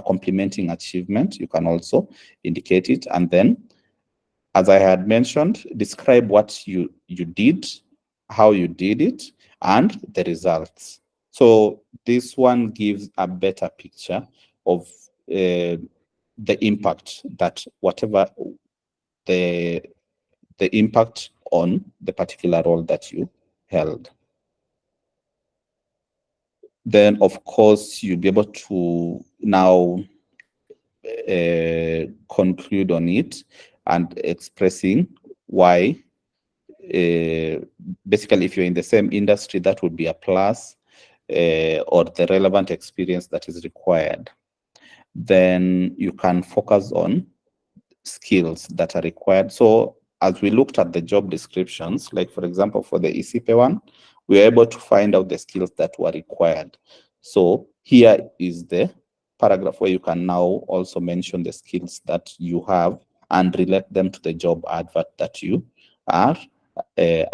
complementing achievement. You can also indicate it, and then, as I had mentioned, describe what you did, how you did it, and the results. So this one gives a better picture of the impact that whatever the impact on the particular role that you held. Then, of course, you'll be able to now conclude on it and expressing why. Basically, if you're in the same industry, that would be a plus, or the relevant experience that is required. Then you can focus on skills that are required. So as we looked at the job descriptions, like for example, for the ECP one, we were able to find out the skills that were required. So here is the paragraph where you can now also mention the skills that you have and relate them to the job advert that you are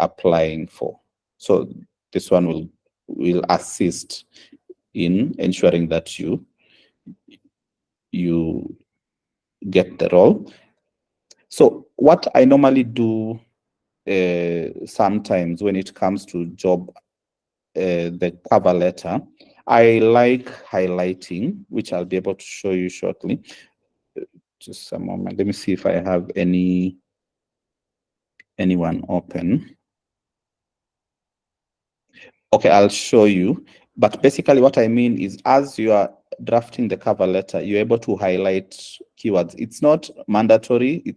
applying for. So this one will assist in ensuring that you get the role. So what I normally do sometimes when it comes to job, the cover letter, I like highlighting, which I'll be able to show you shortly. Just a moment. Let me see if I have anyone open. Okay, I'll show you. But basically what I mean is, as you are drafting the cover letter, you're able to highlight keywords. It's not mandatory,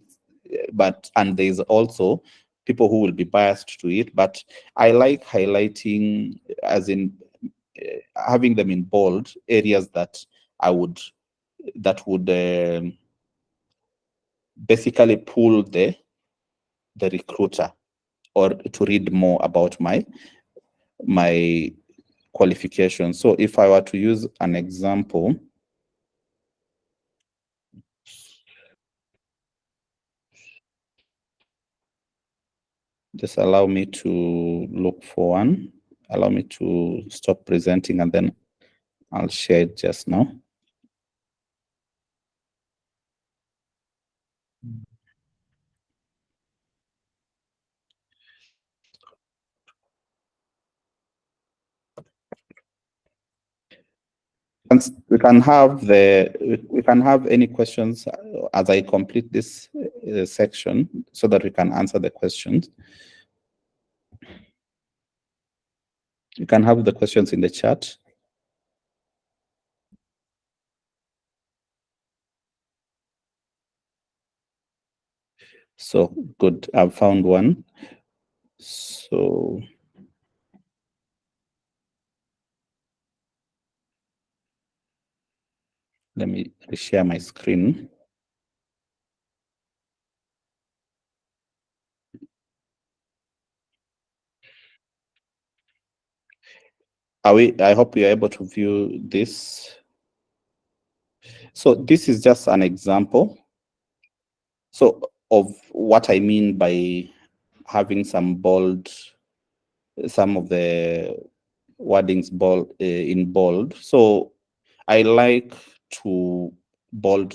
and there's also people who will be biased to it, but I like highlighting, as in having them in bold areas that would basically pull the recruiter or to read more about my qualifications. So if I were to use an example, just allow me to look for one. Allow me to stop presenting and then I'll share it just now. We can have any questions as I complete this section so that we can answer the questions. You can have the questions in the chat. So good, I've found one. So let me share my screen. I hope you're able to view this. So this is just an example. So of what I mean by having some of the wordings in bold. So I like to bold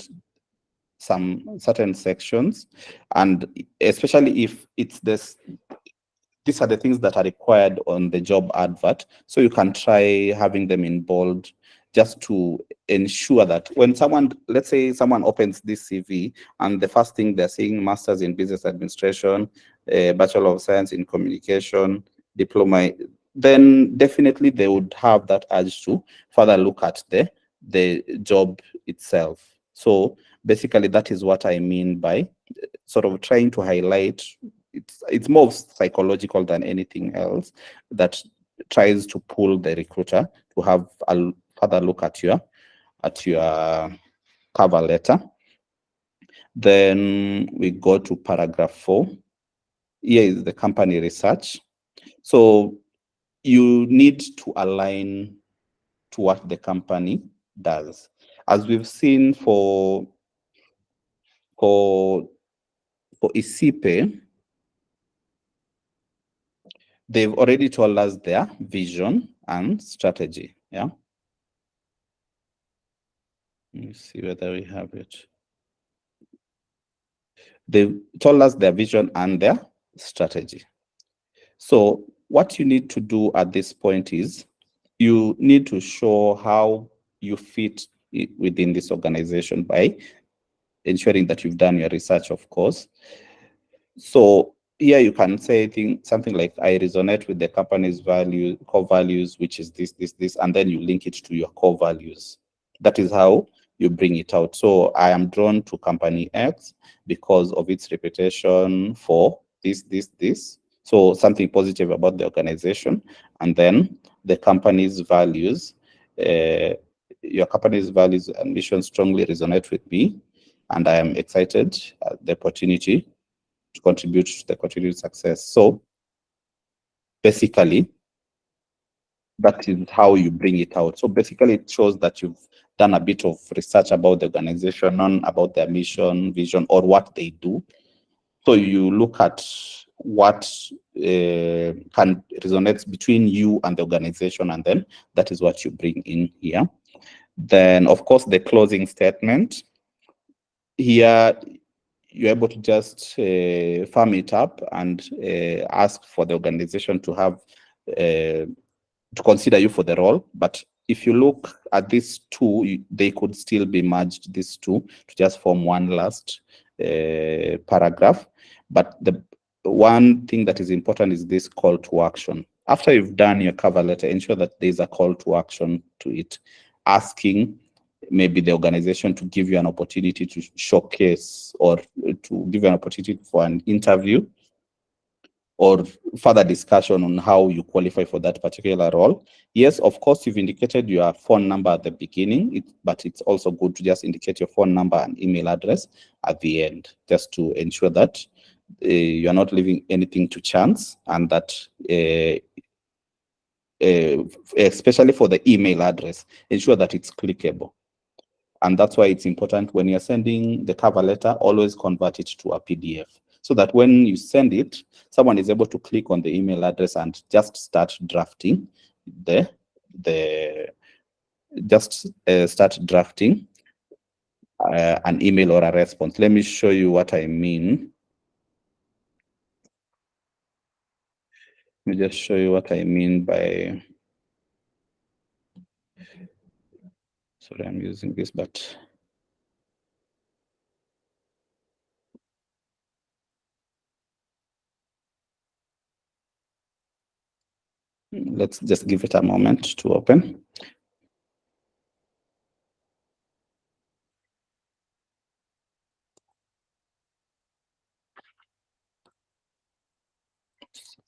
some certain sections, and especially if it's this, these are the things that are required on the job advert. So you can try having them in bold just to ensure that when someone, let's say someone opens this CV and the first thing they're seeing, Masters in Business Administration, Bachelor of Science in Communication, Diploma, then definitely they would have that urge to further look at the job itself. So basically that is what I mean by sort of trying to highlight. It's more psychological than anything else, that tries to pull the recruiter to have a further look at your cover letter. Then we go to paragraph 4. Here is the company research. So you need to align to what the company does. As we've seen for ISIPE, they've already told us their vision and strategy. Yeah. Let me see whether we have it. They've told us their vision and their strategy. So what you need to do at this point is you need to show how you fit within this organization by ensuring that you've done your research, of course. So here you can say something like, I resonate with the company's core values, which is this, and then you link it to your core values. That is how you bring it out. So I am drawn to company X because of its reputation for this. So something positive about the organization, and then the company's values. Your company's values and mission strongly resonate with me, and I am excited at the opportunity to contribute to the continued success. So basically, that is how you bring it out. So basically, it shows that you've done a bit of research about the organization, about their mission, vision, or what they do. So you look at what can resonate between you and the organization, and then that is what you bring in here. Then, of course, the closing statement. Here, you're able to just firm it up and ask for the organization to have to consider you for the role. But if you look at these two, they could still be merged, these two, to just form one last paragraph. But the one thing that is important is this call to action. After you've done your cover letter, ensure that there's a call to action to it, asking maybe the organization to give you an opportunity to showcase, or to give you an opportunity for an interview or further discussion on how you qualify for that particular role. Yes, of course, you've indicated your phone number at the beginning, but it's also good to just indicate your phone number and email address at the end, just to ensure that you're not leaving anything to chance, and that especially for the email address, ensure that it's clickable. And that's why it's important when you're sending the cover letter, always convert it to a PDF, so that when you send it, someone is able to click on the email address and just start drafting an email or a response. Let me show you what I mean. Let me just show you what I mean by Sorry, I'm using this, but let's just give it a moment to open.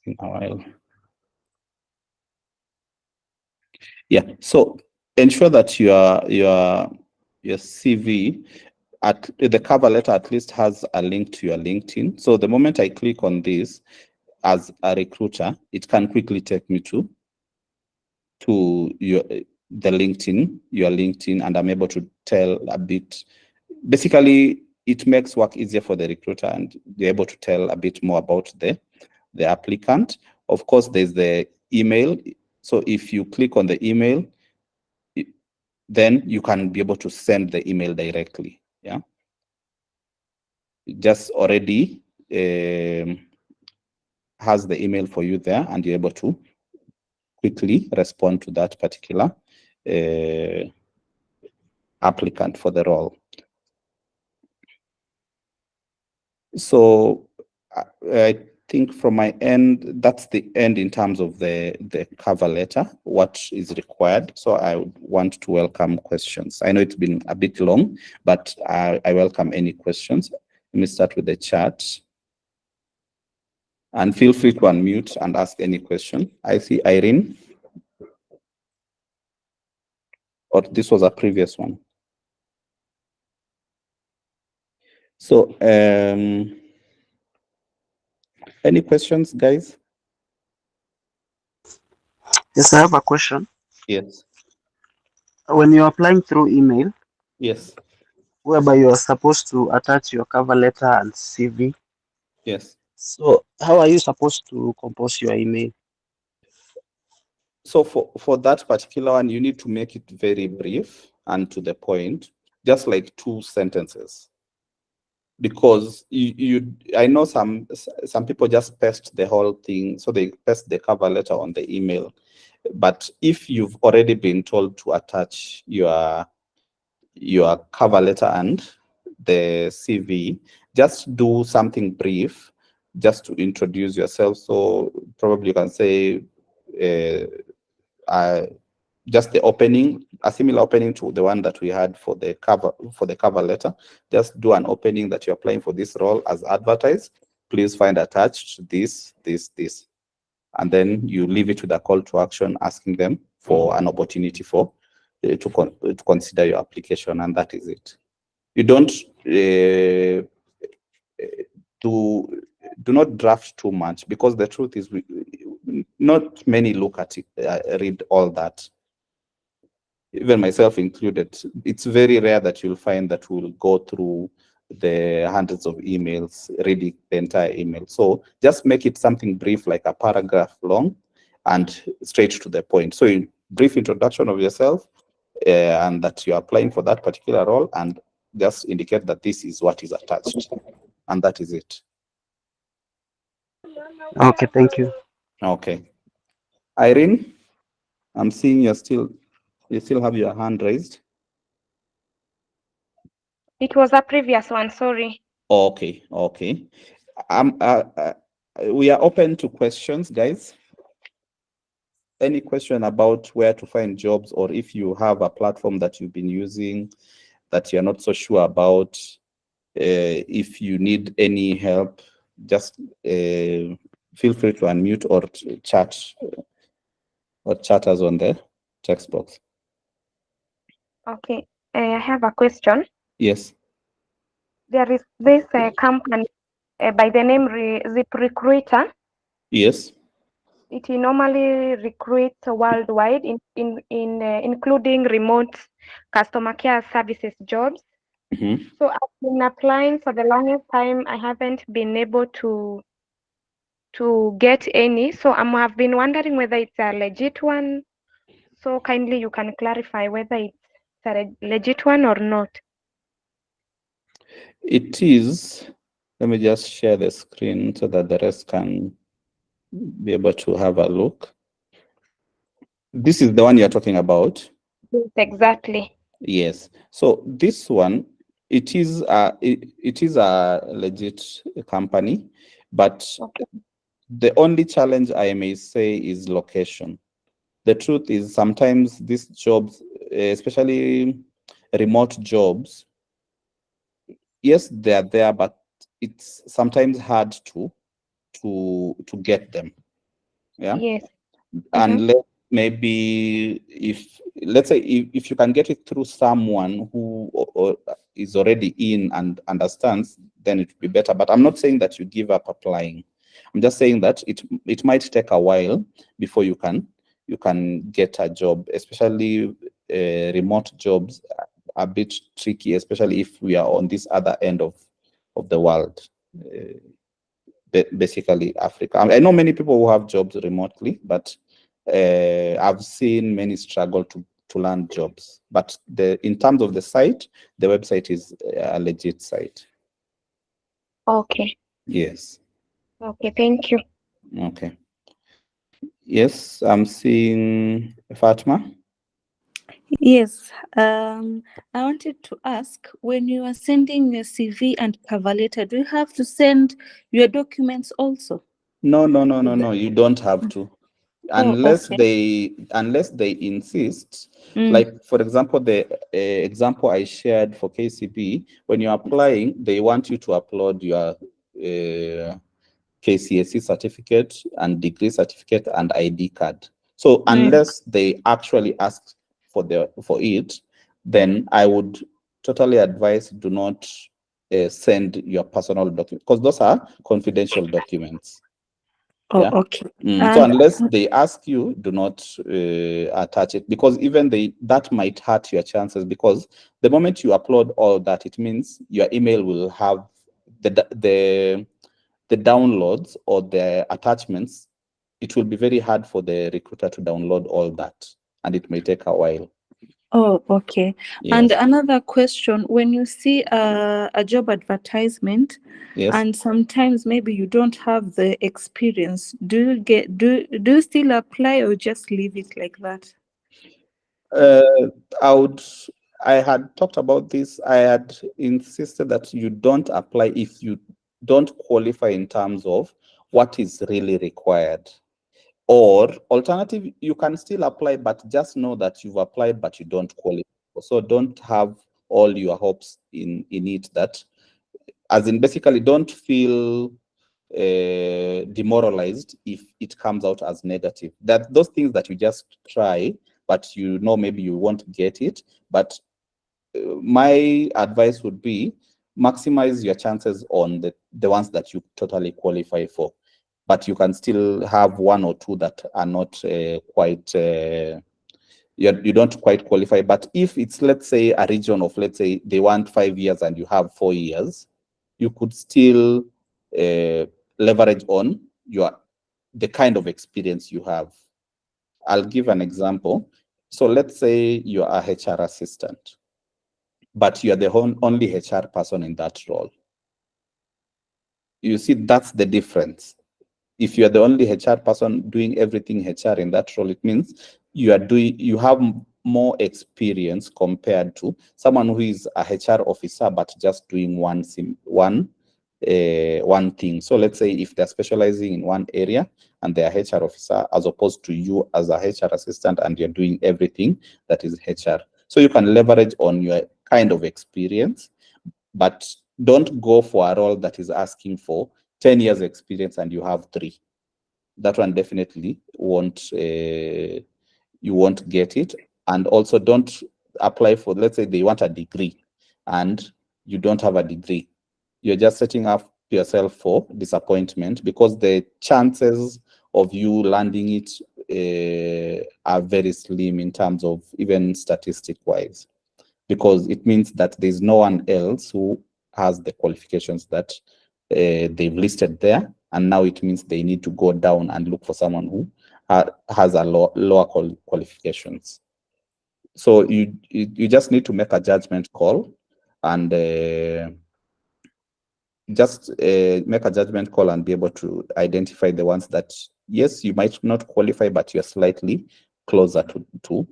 In a while. Yeah, so ensure that your CV at the cover letter at least has a link to your LinkedIn. So the moment I click on this as a recruiter, it can quickly take me to your LinkedIn, and I'm able to tell a bit. Basically, it makes work easier for the recruiter, and they're able to tell a bit more about the applicant. Of course, there's the email. So if you click on the email, then you can be able to send the email directly. Yeah, just already has the email for you there, and you're able to quickly respond to that particular applicant for the role. So I think from my end, that's the end in terms of the cover letter, what is required. So I would want to welcome questions. I know it's been a bit long, but I welcome any questions. Let me start with the chat. And feel free to unmute and ask any question. I see Irene. Or this was a previous one. So any questions, guys? Yes, I have a question. Yes. When you're applying through email, Yes. whereby you are supposed to attach your cover letter and CV, Yes. so how are you supposed to compose your email? So for that particular one, you need to make it very brief and to the point, just like 2 sentences. Because I know some people just paste the whole thing, so they paste the cover letter on the email. But if you've already been told to attach your cover letter and the CV, just do something brief, just to introduce yourself. So probably you can say just the opening, a similar opening to the one that we had for the cover letter. Just do an opening that you're applying for this role as advertised. Please find attached this, and then you leave it with a call to action, asking them for an opportunity for to consider your application, and that is it. You don't do not draft too much, because the truth is not many look at it, read all that. Even myself included, it's very rare that you'll find that we'll go through the hundreds of emails, reading the entire email. So just make it something brief, like a paragraph long and straight to the point. So a brief introduction of yourself and that you're applying for that particular role, and just indicate that this is what is attached, and that is it. Okay, thank you. Okay. Irene, I'm seeing you still have your hand raised. It was a previous one, sorry. Okay. We are open to questions, guys. Any question about where to find jobs, or if you have a platform that you've been using that you're not so sure about, if you need any help, just feel free to unmute or to chat us on the text box. Okay, I have a question. Yes. There is this company by the name ZipRecruiter. Yes. It normally recruits worldwide, including remote customer care services jobs. Mm-hmm. So I've been applying for the longest time. I haven't been able to get any. So I've been wondering whether it's a legit one. So kindly you can clarify whether it's a legit one or not. It is. Let me just share the screen so that the rest can be able to have a look. This is the one you're talking about. Yes, exactly. Yes. So this one, it is a legit company, but Okay. the only challenge I may say is location. The truth is sometimes these jobs, especially remote jobs, yes, they are there, but it's sometimes hard to get them. Yeah. Yes. Unless maybe if let's say if you can get it through someone who or is already in and understands, then it would be better. But I'm not saying that you give up applying. I'm just saying that it might take a while before you can get a job, especially remote jobs are a bit tricky, especially if we are on this other end of the world. Basically Africa. I know many people who have jobs remotely, but I've seen many struggle to land jobs. But in terms of the site, the website is a legit site. Okay. Yes. Okay. Thank you. Okay. Yes, I'm seeing Fatma. Yes, I wanted to ask, when you are sending your CV and cover letter, do you have to send your documents also? No. You don't have to. Oh, Unless okay. they insist. Mm, Like for example, the example I shared for KCB, when you're applying, they want you to upload your KCSE certificate and degree certificate and ID card. So unless they actually ask for it, then I would totally advise do not send your personal documents, because those are confidential documents. oh, Yeah. okay. So And unless they ask you, do not attach it, because even that might hurt your chances, because the moment you upload all that, it means your email will have the downloads or the attachments. It will be very hard for the recruiter to download all that, and it may take a while. oh, okay. And Yes. another question, when you see a job advertisement, Yes. and sometimes maybe you don't have the experience, do you still apply or just leave it like that? I had talked about this. I had insisted that you don't apply if you don't qualify in terms of what is really required. Or alternative, you can still apply, but just know that you've applied, but you don't qualify. So don't have all your hopes in it. That, as in, basically, don't feel demoralized if it comes out as negative. That those things that you just try, but you know maybe you won't get it. But my advice would be maximize your chances on the ones that you totally qualify for. But you can still have one or two that are not quite you don't quite qualify. But if it's, let's say, a region of, let's say they want 5 years and you have 4 years, you could still leverage on the kind of experience you have. I'll give an example. So let's say you are a HR assistant, but you're the only HR person in that role. You see, that's the difference. If you are the only HR person doing everything HR in that role, it means you have more experience compared to someone who is a HR officer but just doing one thing. So let's say if they're specializing in one area and they're HR officer, as opposed to you as a HR assistant and you're doing everything that is HR. So you can leverage on your kind of experience, but don't go for a role that is asking for 10 years experience and you have 3. That one definitely you won't get it. And also don't apply for, let's say they want a degree and you don't have a degree. You're just setting up yourself for disappointment, because the chances of you landing it are very slim in terms of even statistic wise, because it means that there's no one else who has the qualifications that they've listed there, and now it means they need to go down and look for someone who has a lower qualifications. So you just need to make a judgment call, and just make a judgment call and be able to identify the ones that, yes, you might not qualify, but you're slightly closer to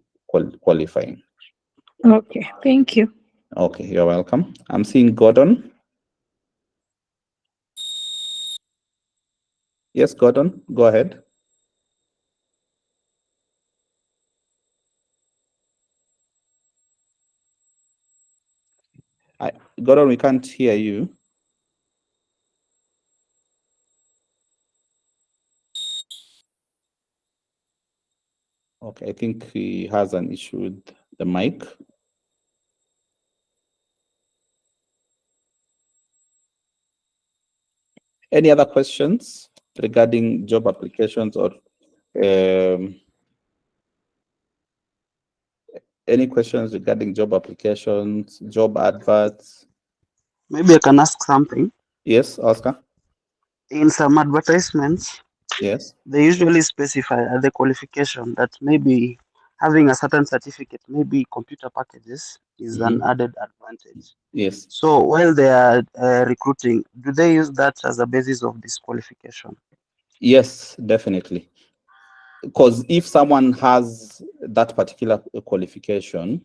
qualifying. Okay, thank you. Okay, you're welcome. I'm seeing Gordon. Yes, Gordon, go ahead. Gordon, we can't hear you. Okay, I think he has an issue with the mic. Any other questions regarding job applications or any questions regarding job applications, job adverts? Maybe I can ask something. Yes, Oscar? In some advertisements, Yes. they usually specify at the qualification that maybe having a certain certificate, maybe computer packages, is an added advantage. Yes. So while they are recruiting, do they use that as a basis of disqualification? Yes, definitely. Because if someone has that particular qualification,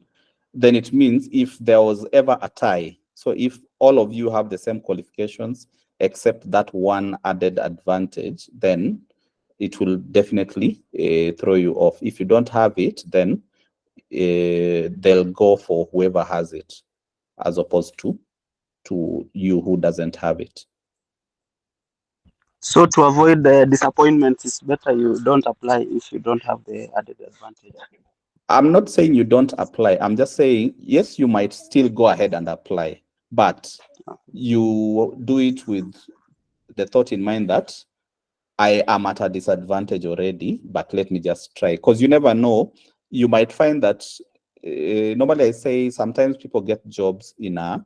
then it means if there was ever a tie, so if all of you have the same qualifications except that one added advantage, then it will definitely throw you off. If you don't have it, then they'll go for whoever has it as opposed to you who doesn't have it. So to avoid the disappointment, it's better you don't apply if you don't have the added advantage. I'm not saying you don't apply. I'm just saying, yes, you might still go ahead and apply, but you do it with the thought in mind that I am at a disadvantage already, but let me just try. Because you never know. You might find that normally I say sometimes people get jobs in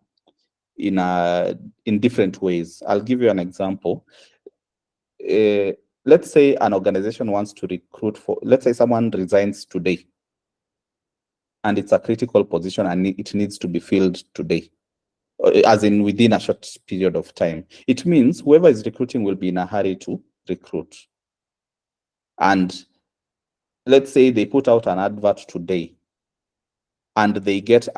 different ways. I'll give you an example. Let's say an organization wants to recruit for, let's say someone resigns today and it's a critical position and it needs to be filled today, as in within a short period of time. It means whoever is recruiting will be in a hurry to recruit. And let's say they put out an advert today and they get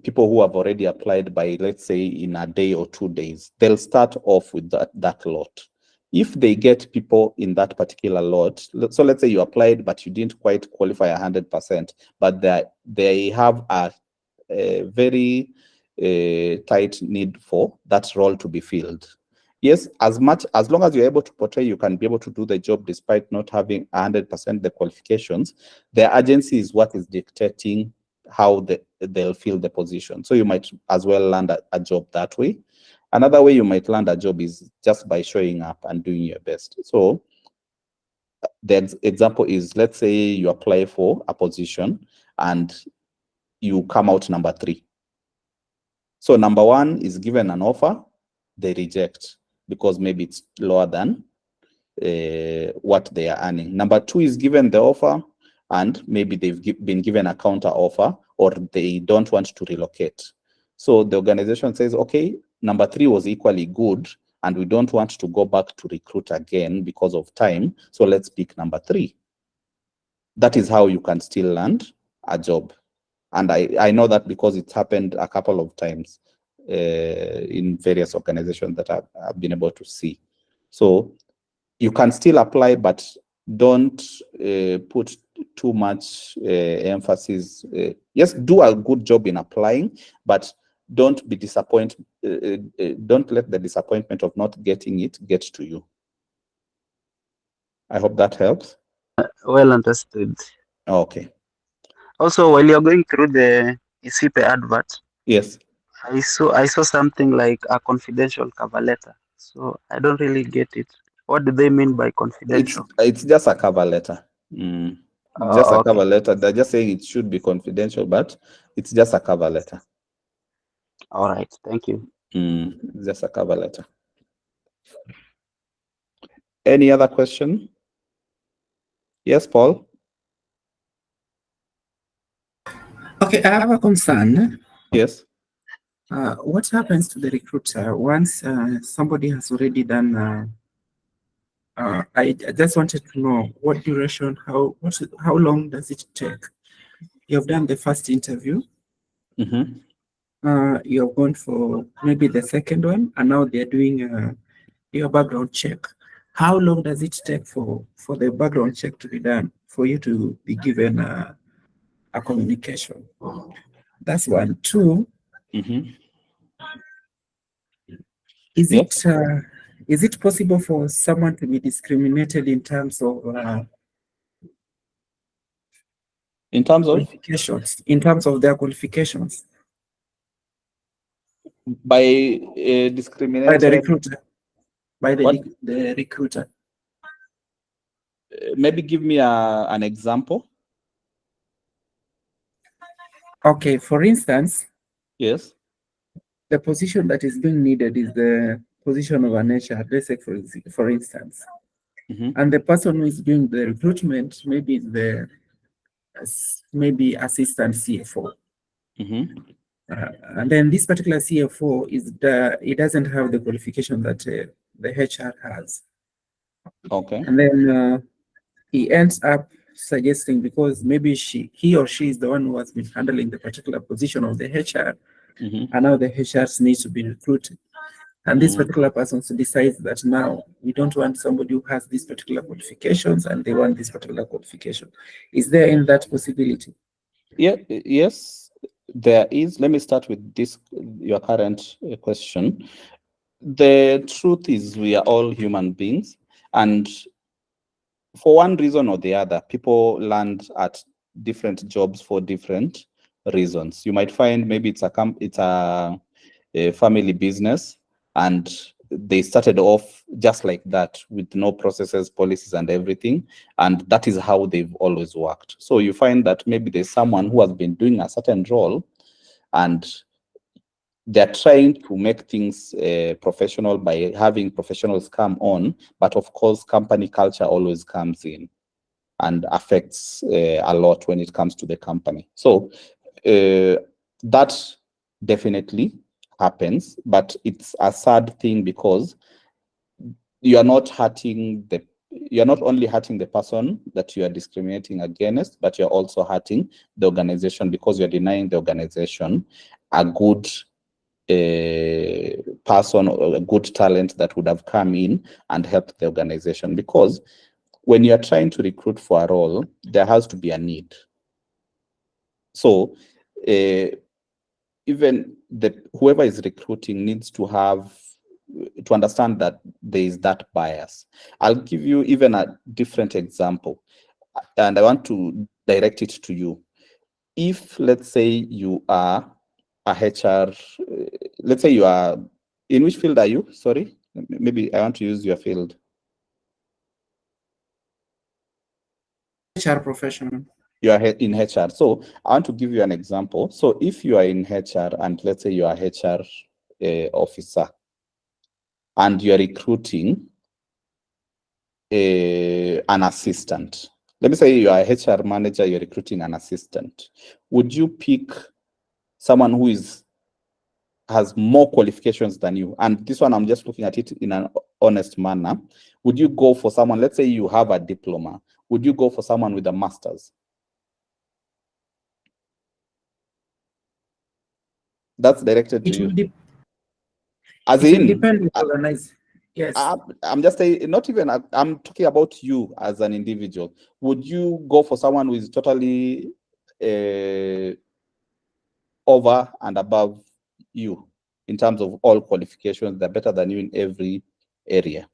people who have already applied by, let's say, in a day or 2 days. They'll start off with that lot. If they get people in that particular lot, so let's say you applied, but you didn't quite qualify 100%, but they have a very tight need for that role to be filled. Yes, as long as you're able to portray you can be able to do the job despite not having 100% the qualifications, the agency is what is dictating how they'll fill the position. So you might as well land a job that way. Another way you might land a job is just by showing up and doing your best. So the example is, let's say you apply for a position and you come out number 3. So number 1 is given an offer, they reject because maybe it's lower than what they are earning. Number 2 is given the offer and maybe they've been given a counter offer or they don't want to relocate. So the organization says, okay, number 3 was equally good and we don't want to go back to recruit again because of time. So let's pick number 3. That is how you can still land a job. And I know that because it's happened a couple of times in various organizations that I've been able to see. So you can still apply, but don't put too much emphasis. Yes, do a good job in applying, but don't be disappointed. Don't let the disappointment of not getting it get to you. I hope that helps. Well understood. Okay. Also, while you're going through the ISIPE advert, Yes. I saw something like a confidential cover letter. So I don't really get it. What do they mean by confidential? It's just a cover letter. Just a cover Okay. letter. They're just saying it should be confidential, but it's just a cover letter. All right. Thank you. It's just a cover letter. Any other question? Yes, Paul? Okay, I have a concern. Yes. What happens to the recruiter once somebody has already done? I just wanted to know what duration, how long does it take? You have done the first interview, You're going for maybe the second one, and now they're doing your background check. How long does it take for the background check to be done for you to be given a communication? That's one. Two, is Yes. it possible for someone to be discriminated in terms of In terms of qualifications, in terms of their qualifications by by the discriminated, recruiter, by what? the recruiter? Maybe give me an example. Okay, for instance, Yes. the position that is being needed is the position of an HR, let's say for instance. And the person who is doing the recruitment maybe is the maybe assistant CFO. And then this particular CFO it doesn't have the qualification that the HR has. Okay. And then he ends up suggesting, because maybe he or she is the one who has been handling the particular position of the HR, and now the HRs need to be recruited. And this particular person decides that now we don't want somebody who has these particular qualifications, and they want this particular qualification. Is there in that possibility? Yeah. Yes, there is. Let me start with this, your current question. The truth is we are all human beings, and for one reason or the other, people land at different jobs for different reasons. You might find maybe it's a family business, and they started off just like that with no processes, policies, and everything, and that is how they've always worked. So you find that maybe there's someone who has been doing a certain role, and they're trying to make things professional by having professionals come on, but of course company culture always comes in and affects a lot when it comes to the company. So that definitely happens, but it's a sad thing because you're not only hurting the person that you are discriminating against, but you're also hurting the organization, because you're denying the organization a good person or a good talent that would have come in and helped the organization. Because when you're trying to recruit for a role, there has to be a need. So even whoever is recruiting needs to understand that there is that bias. I'll give you even a different example, and I want to direct it to you. If, let's say, you are a HR, let's say you are, in which field are you? Sorry, maybe I want to use your field. HR professional. You are in HR. So I want to give you an example. So if you are in HR, and let's say you are a HR officer, and you are recruiting an assistant. Let me say you are a HR manager, you're recruiting an assistant. Would you pick someone who has more qualifications than you? And this one, I'm just looking at it in an honest manner. Would you go for someone, let's say you have a diploma, would you go for someone with a master's? That's directed to you. As it in, will depend on the organization. Yes. I'm just saying, not even, I'm talking about you as an individual. Would you go for someone who is totally over and above you in terms of all qualifications? They're better than you in every area.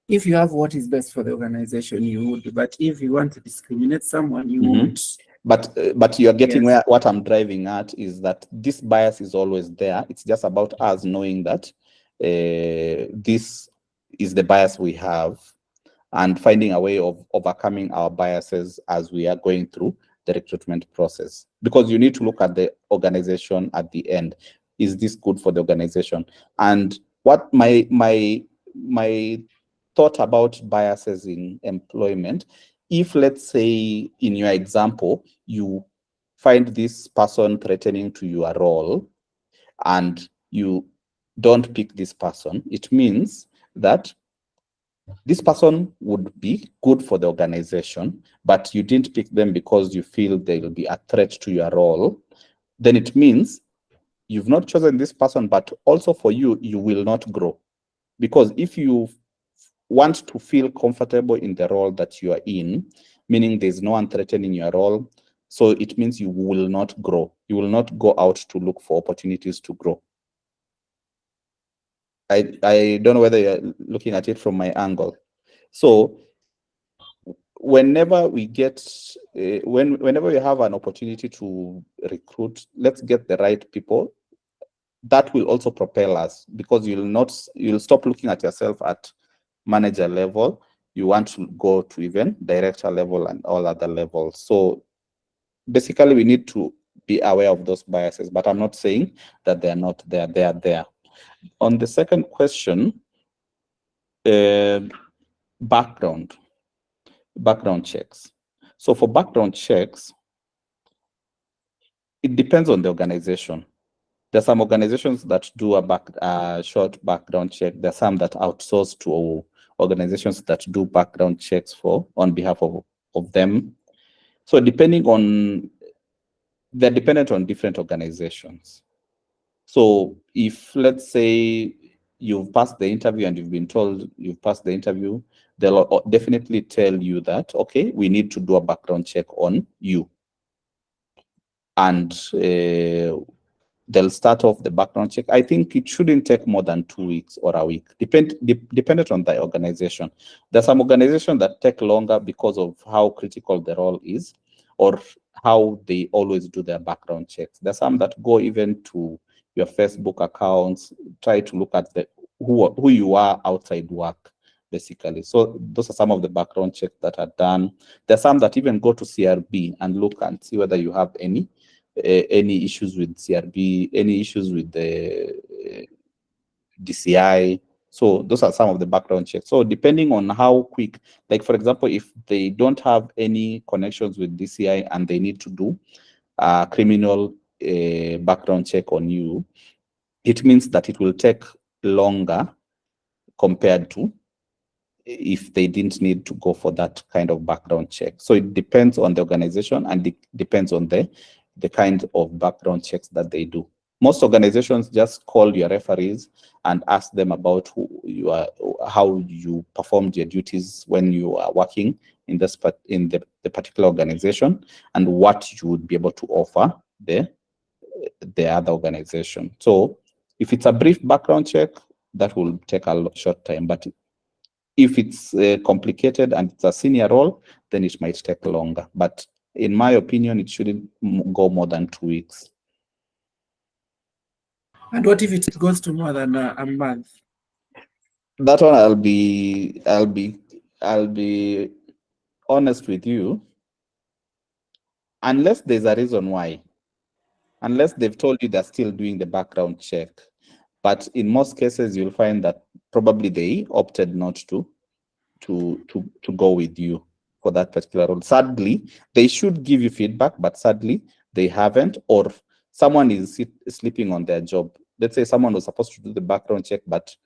If you have what is best for the organization, you would. But if you want to discriminate someone, you won't. But you're getting what I'm driving at is that this bias is always there. It's just about us knowing that this is the bias we have, and finding a way of overcoming our biases as we are going through the recruitment process. Because you need to look at the organization at the end. Is this good for the organization? And what my thought about biases in employment, if, let's say, in your example, you find this person threatening to your role and you don't pick this person, it means that this person would be good for the organization, but you didn't pick them because you feel they will be a threat to your role. then it means you've not chosen this person, but also for you, you will not grow. Because if you want to feel comfortable in the role that you are in, meaning there's no one threatening your role, so it means you will not grow. You will not go out to look for opportunities to grow. I don't know whether you're looking at it from my angle. So whenever we get, whenever we have an opportunity to recruit, let's get the right people. That will also propel us, because you'll stop looking at yourself at manager level. You want to go to even director level and all other levels. So basically we need to be aware of those biases, but I'm not saying that they're not there. They are there. On the second question, background checks. So for background checks, it depends on the organization. There are some organizations that do a short background check. There are some that outsource to organizations that do background checks on behalf of them. So they're dependent on different organizations. So if, let's say, you've passed the interview and you've been told you've passed the interview, they'll definitely tell you that, okay, we need to do a background check on you. And they'll start off the background check. I think it shouldn't take more than 2 weeks or a week, dependent on the organization. There's some organizations that take longer because of how critical the role is, or how they always do their background checks. There's some that go even to your Facebook accounts, try to look at who you are outside work, basically. So those are some of the background checks that are done. There's some that even go to CRB and look and see whether you have any issues with CRB, any issues with the DCI. So those are some of the background checks. So depending on how quick, like for example, if they don't have any connections with DCI and they need to do a criminal background check on you, it means that it will take longer compared to if they didn't need to go for that kind of background check. So it depends on the organization, and it depends on the kind of background checks that they do. Most organizations just call your referees and ask them about who you are, how you performed your duties when you are working in the particular organization, and what you would be able to offer the other organization. So if it's a brief background check, that will take a short time. But if it's complicated and it's a senior role, then it might take longer. But in my opinion, it shouldn't go more than 2 weeks. And what if it goes to more than a month? That one, I'll be honest with you. Unless there's a reason why, unless they've told you they're still doing the background check. But in most cases, you'll find that probably they opted not to go with you for that particular role. Sadly, they should give you feedback, but sadly, they haven't, or someone is sleeping on their job. Let's say someone was supposed to do the background check, but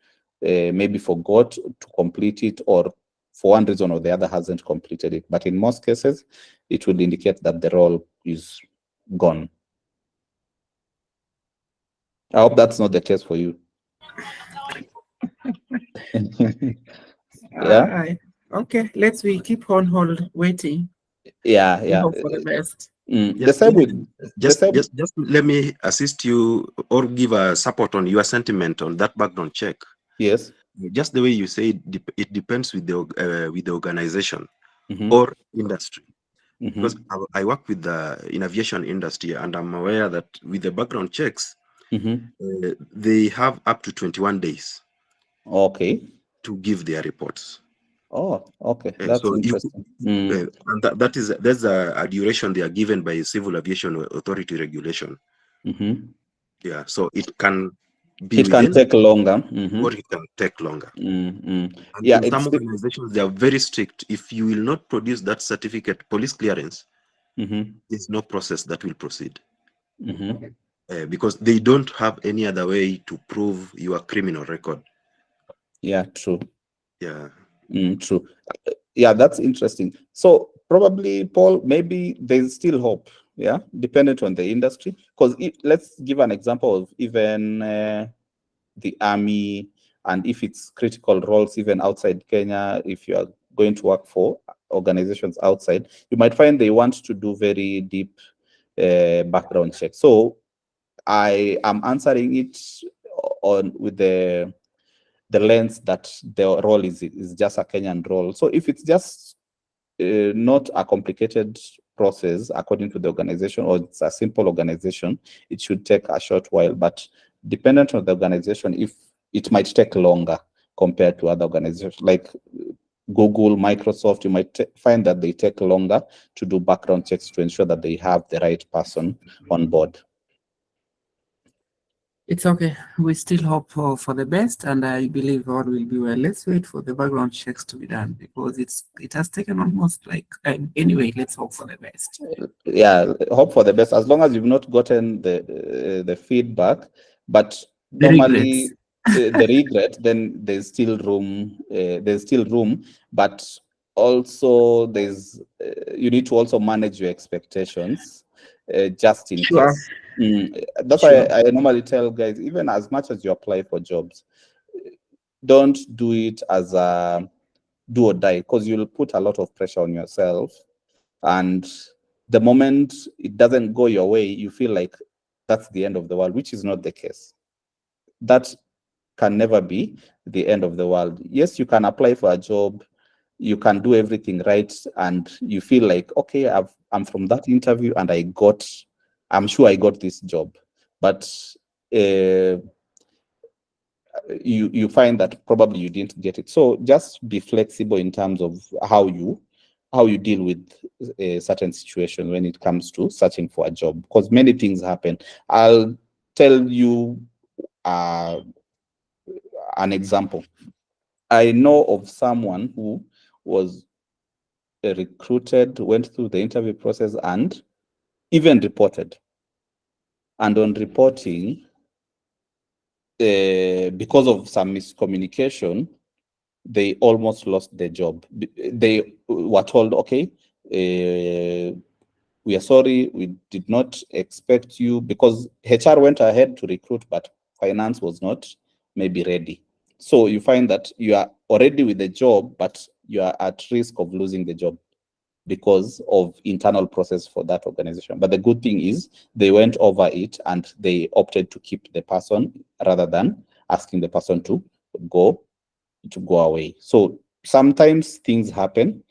maybe forgot to complete it, or for one reason or the other hasn't completed it. But in most cases, it will indicate that the role is gone. I hope that's not the case for you. Yeah. Okay, we keep on hold waiting. Yeah. We hope for the best. Just let me assist you or give a support on your sentiment on that background check. Yes. Just the way you say it depends with the organization or industry. Because I work with in aviation industry, and I'm aware that with the background checks, they have up to 21 days. Okay. To give their reports. Oh, okay. That's so interesting. And that's a duration they are given by Civil Aviation Authority regulation. Yeah, so it can be take longer, or it can take longer. And yeah, in some organizations they are very strict. If you will not produce that certificate, police clearance, there's no process that will proceed. Because they don't have any other way to prove your criminal record. Yeah, true. Yeah. True. Yeah, that's interesting. So probably, Paul, maybe there's still hope. Yeah, dependent on the industry. Because let's give an example of even the army, and if it's critical roles, even outside Kenya, if you are going to work for organizations outside, you might find they want to do very deep background checks. So I am answering it on with the lens that the role is just a Kenyan role. So if it's just not a complicated process according to the organization, or it's a simple organization, it should take a short while. But dependent on the organization, if it might take longer compared to other organizations like Google, Microsoft, you might find that they take longer to do background checks to ensure that they have the right person on board. It's okay. We still hope for the best, and I believe all will be well. Let's wait for the background checks to be done, because it has taken almost like anyway. Let's hope for the best. Yeah, hope for the best. As long as you've not gotten the feedback, but The normally regrets. the regret, then there's still room. There's still room, but also there's you need to also manage your expectations, just in Sure. case. That's Sure. why I normally tell guys, even as much as you apply for jobs, don't do it as a do or die, because you'll put a lot of pressure on yourself, and the moment it doesn't go your way, you feel like that's the end of the world, which is not the case. That can never be the end of the world. Yes, you can apply for a job, you can do everything right, and you feel like, okay, I'm from that interview and I'm sure I got this job. But you find that probably you didn't get it. So just be flexible in terms of how you deal with a certain situation when it comes to searching for a job, because many things happen. I'll tell you an example. I know of someone who was recruited, went through the interview process, and even reported. And on reporting, because of some miscommunication, they almost lost their job. They were told, okay, we are sorry, we did not expect you, because HR went ahead to recruit, but finance was not maybe ready. So you find that you are already with the job, but you are at risk of losing the job because of internal process for that organization. But the good thing is they went over it and they opted to keep the person rather than asking the person to go away. So sometimes things happen,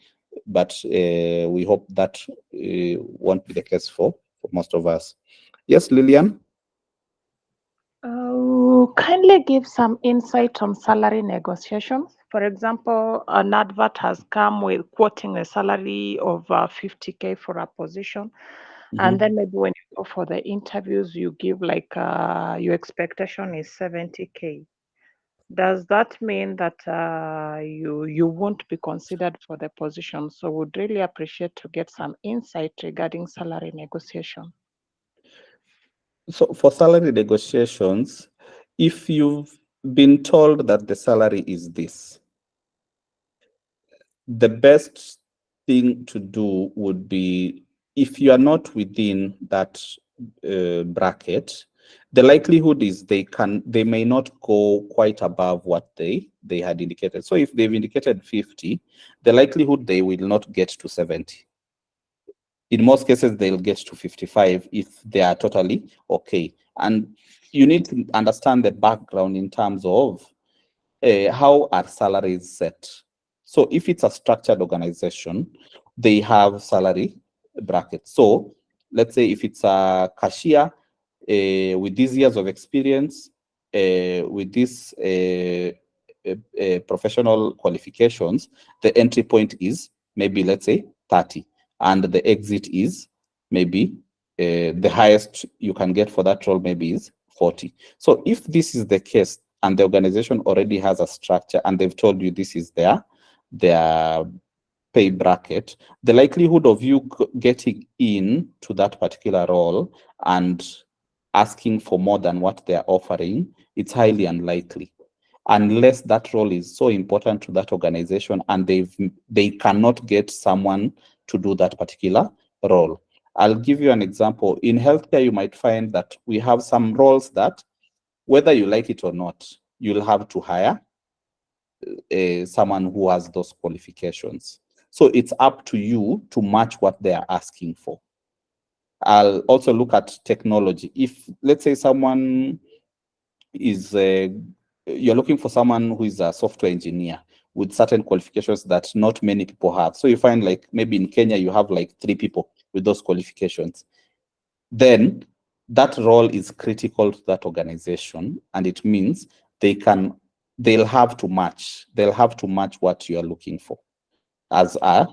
but we hope that won't be the case for most of us. Yes, Lillian? Kindly give some insight on salary negotiations. For example, an advert has come with quoting a salary of 50K for a position. And then maybe when you go for the interviews, you give like your expectation is 70K. Does that mean that you won't be considered for the position? So would really appreciate to get some insight regarding salary negotiation. So for salary negotiations, if you've been told that the salary is this, the best thing to do would be, if you are not within that bracket, the likelihood is they may not go quite above what they had indicated. So if they've indicated 50, the likelihood they will not get to 70. In most cases, they'll get to 55 if they are totally okay. And you need to understand the background in terms of how are salaries set. So if it's a structured organization, they have salary brackets. So let's say if it's a cashier with these years of experience, with these professional qualifications, the entry point is maybe, let's say, 30, and the exit is maybe the highest you can get for that role maybe is 40. So if this is the case, and the organization already has a structure and they've told you this is their pay bracket, the likelihood of you getting in to that particular role and asking for more than what they're offering, it's highly unlikely, unless that role is so important to that organization and they cannot get someone to do that particular role. I'll give you an example. In healthcare, you might find that we have some roles that, whether you like it or not, you'll have to hire someone who has those qualifications. So it's up to you to match what they are asking for. I'll also look at technology. If, let's say, someone is, you're looking for someone who is a software engineer with certain qualifications that not many people have. So you find like maybe in Kenya, you have like 3 people with those qualifications. Then that role is critical to that organization. And it means they'll have to match what you are looking for as a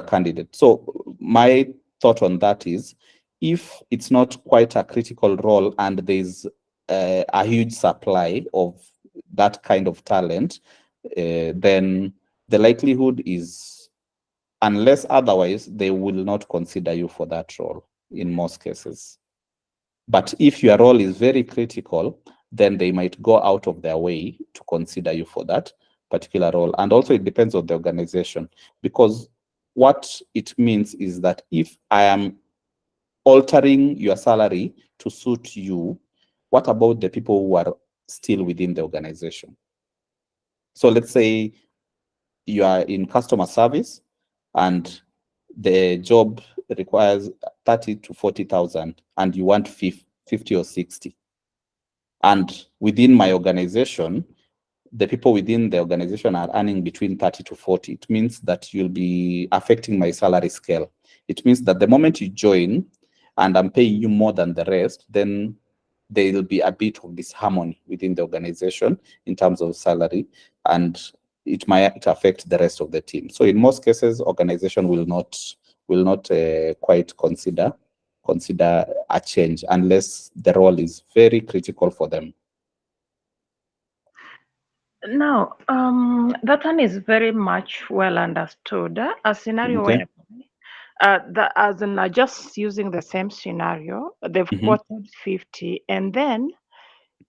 candidate. So my thought on that is, if it's not quite a critical role and there's a huge supply of that kind of talent, then the likelihood is, unless otherwise, they will not consider you for that role in most cases. But if your role is very critical, then they might go out of their way to consider you for that particular role. And also it depends on the organization, because what it means is that if I am altering your salary to suit you, what about the people who are still within the organization? So let's say you are in customer service and the job requires 30 to 40,000 and you want 50 or 60. And within my organization, the people within the organization are earning between 30 to 40. It means that you'll be affecting my salary scale. It means that the moment you join and I'm paying you more than the rest, then there will be a bit of disharmony within the organization in terms of salary, and it might affect the rest of the team. So in most cases, organization will not quite consider a change unless the role is very critical for them. Now, that one is very much well understood. A scenario Okay. where, as in just using the same scenario, they've quoted 50, and then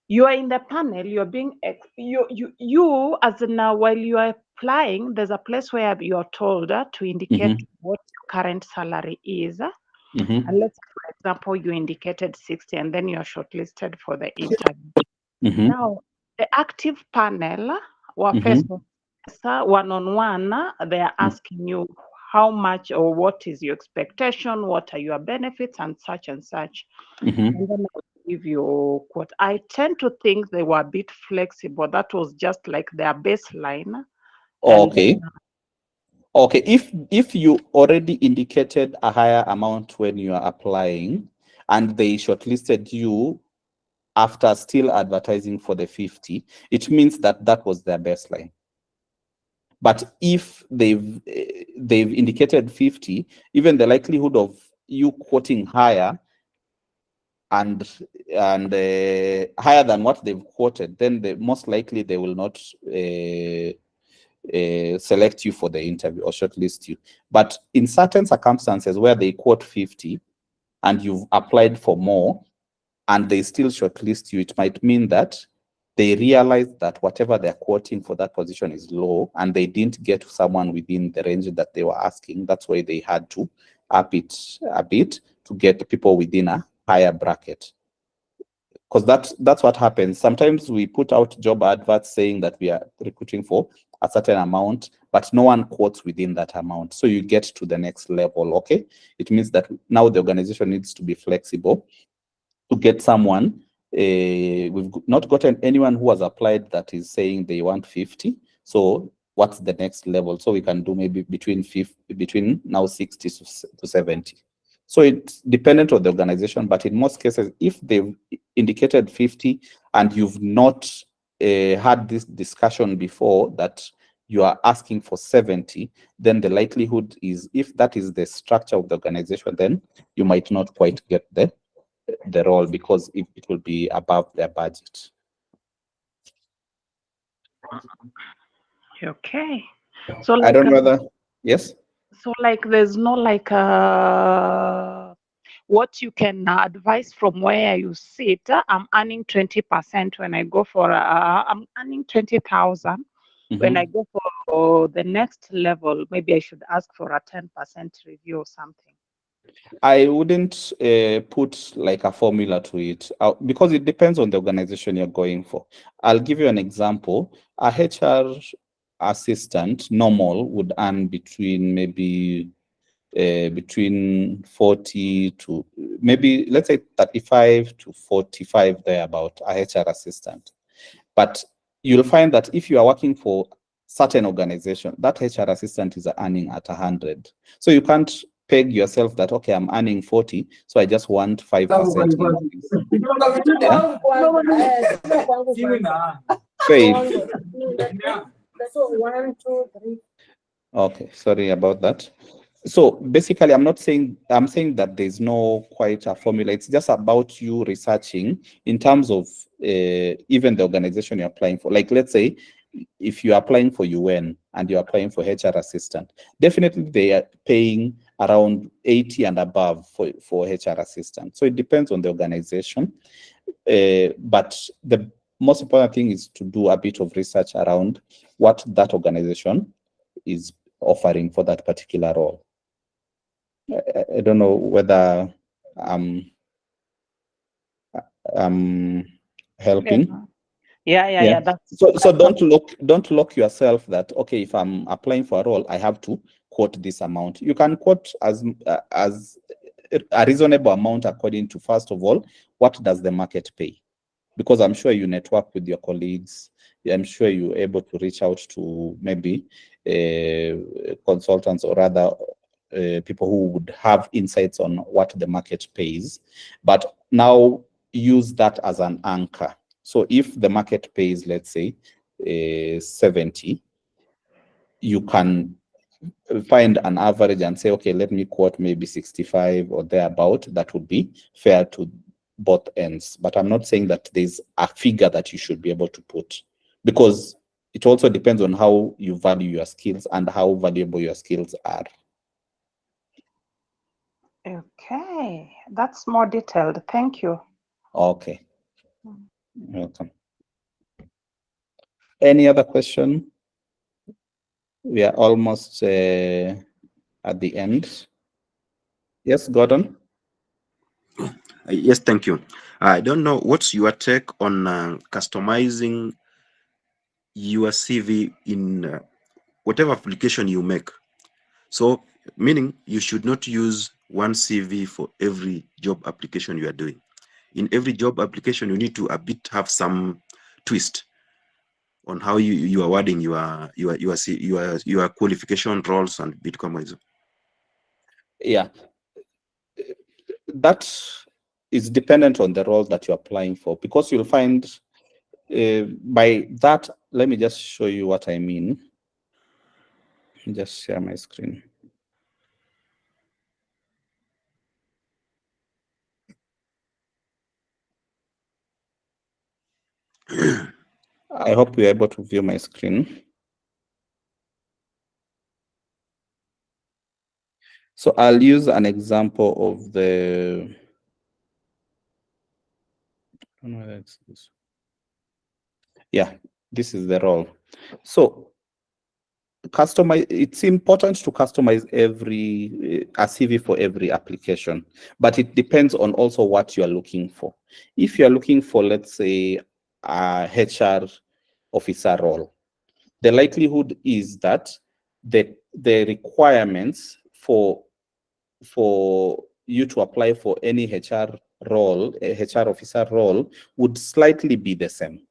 you are in the panel. You're being you as in while you are applying, there's a place where you're told to indicate what your current salary is. And let's say, for example, you indicated 60, and then you're shortlisted for the interview. Now, the active panel, face one-on-one, they are asking you how much or what is your expectation, what are your benefits, and such and such. And then I'll give you quote. I tend to think they were a bit flexible. That was just like their baseline. Okay. Okay, if you already indicated a higher amount when you are applying and they shortlisted you after still advertising for the 50, it means that that was their baseline. But if they've indicated 50, even the likelihood of you quoting higher and higher than what they've quoted, then most likely they will not select you for the interview or shortlist you. But in certain circumstances where they quote 50 and you've applied for more and they still shortlist you, it might mean that they realize that whatever they're quoting for that position is low and they didn't get someone within the range that they were asking. That's why they had to up it a bit to get people within a higher bracket. Because that's what happens. Sometimes we put out job adverts saying that we are recruiting for a certain amount, but no one quotes within that amount. So you get to the next level, okay? It means that now the organization needs to be flexible to get someone. We've not gotten anyone who has applied that is saying they want 50. So what's the next level? So we can do maybe between now 60 to 70. So it's dependent on the organization, but in most cases, if they've indicated 50 and you've not had this discussion before that you are asking for 70, then the likelihood is, if that is the structure of the organization, then you might not quite get the role because it will be above their budget. Okay. So like, I don't know whether, yes? So like there's no like what you can advise from where you sit. I'm earning 20% when I go for I'm earning 20,000. When I go for the next level, maybe I should ask for a 10% review or something. I wouldn't put like a formula to it because it depends on the organization you're going for. I'll give you an example. A HR assistant, normal, would earn between maybe between 40 to maybe, let's say 35 to 45 there about a HR assistant. But you'll find that if you are working for certain organization, that HR assistant is earning at 100. So you can't peg yourself that, okay, I'm earning 40, so I just want 5% increase. Yeah? Faith. Okay, sorry about that. So basically, I'm saying that there's no quite a formula. It's just about you researching in terms of even the organization you're applying for. Like, let's say, if you're applying for UN and you're applying for HR assistant, definitely they are paying around 80 and above for HR assistant. So it depends on the organization. But the most important thing is to do a bit of research around what that organization is offering for that particular role. I don't know whether I'm helping. Yeah. So don't lock yourself that, okay, if I'm applying for a role, I have to quote this amount. You can quote as a reasonable amount according to, first of all, what does the market pay? Because I'm sure you network with your colleagues. I'm sure you're able to reach out to maybe consultants or other people who would have insights on what the market pays. But now use that as an anchor. So if the market pays, let's say, 70, you can find an average and say, okay, let me quote maybe 65 or thereabout. That would be fair to both ends. But I'm not saying that there's a figure that you should be able to put, because it also depends on how you value your skills and how valuable your skills are. Okay, that's more detailed. Thank you. Okay. Welcome. Any other question? We are almost at the end. Yes, Gordon? Yes, thank you. I don't know, what's your take on customizing your CV in whatever application you make? So, meaning you should not use one CV for every job application you are doing. In every job application, you need to a bit have some twist on how you are wording your qualification roles and bit commas. Yeah. That is dependent on the role that you're applying for, because you'll find by that, let me just show you what I mean. Just share my screen. I hope you're able to view my screen. So I'll use an example of the, I don't know whether it's this. Yeah, this is the role. So customize, it's important to customize every a CV for every application, but it depends on also what you are looking for. If you're looking for, let's say, a HR officer role, the likelihood is that the requirements for you to apply for any HR role, a HR officer role, would slightly be the same,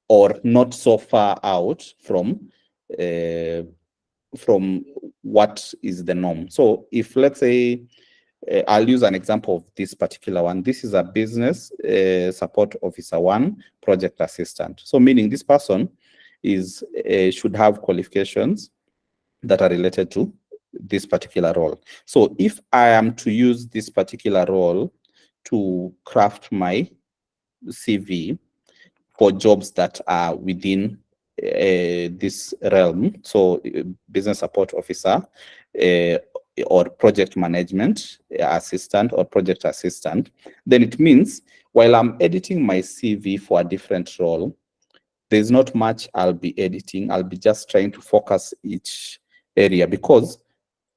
or not so far out from what is the norm. So if, let's say, I'll use an example of this particular one. This is a business support officer 1 project assistant. So meaning this person is should have qualifications that are related to this particular role. So if I am to use this particular role to craft my CV for jobs that are within this realm, so business support officer or project management assistant or project assistant, then it means while I'm editing my CV for a different role, there's not much I'll be editing. I'll be just trying to focus each area, because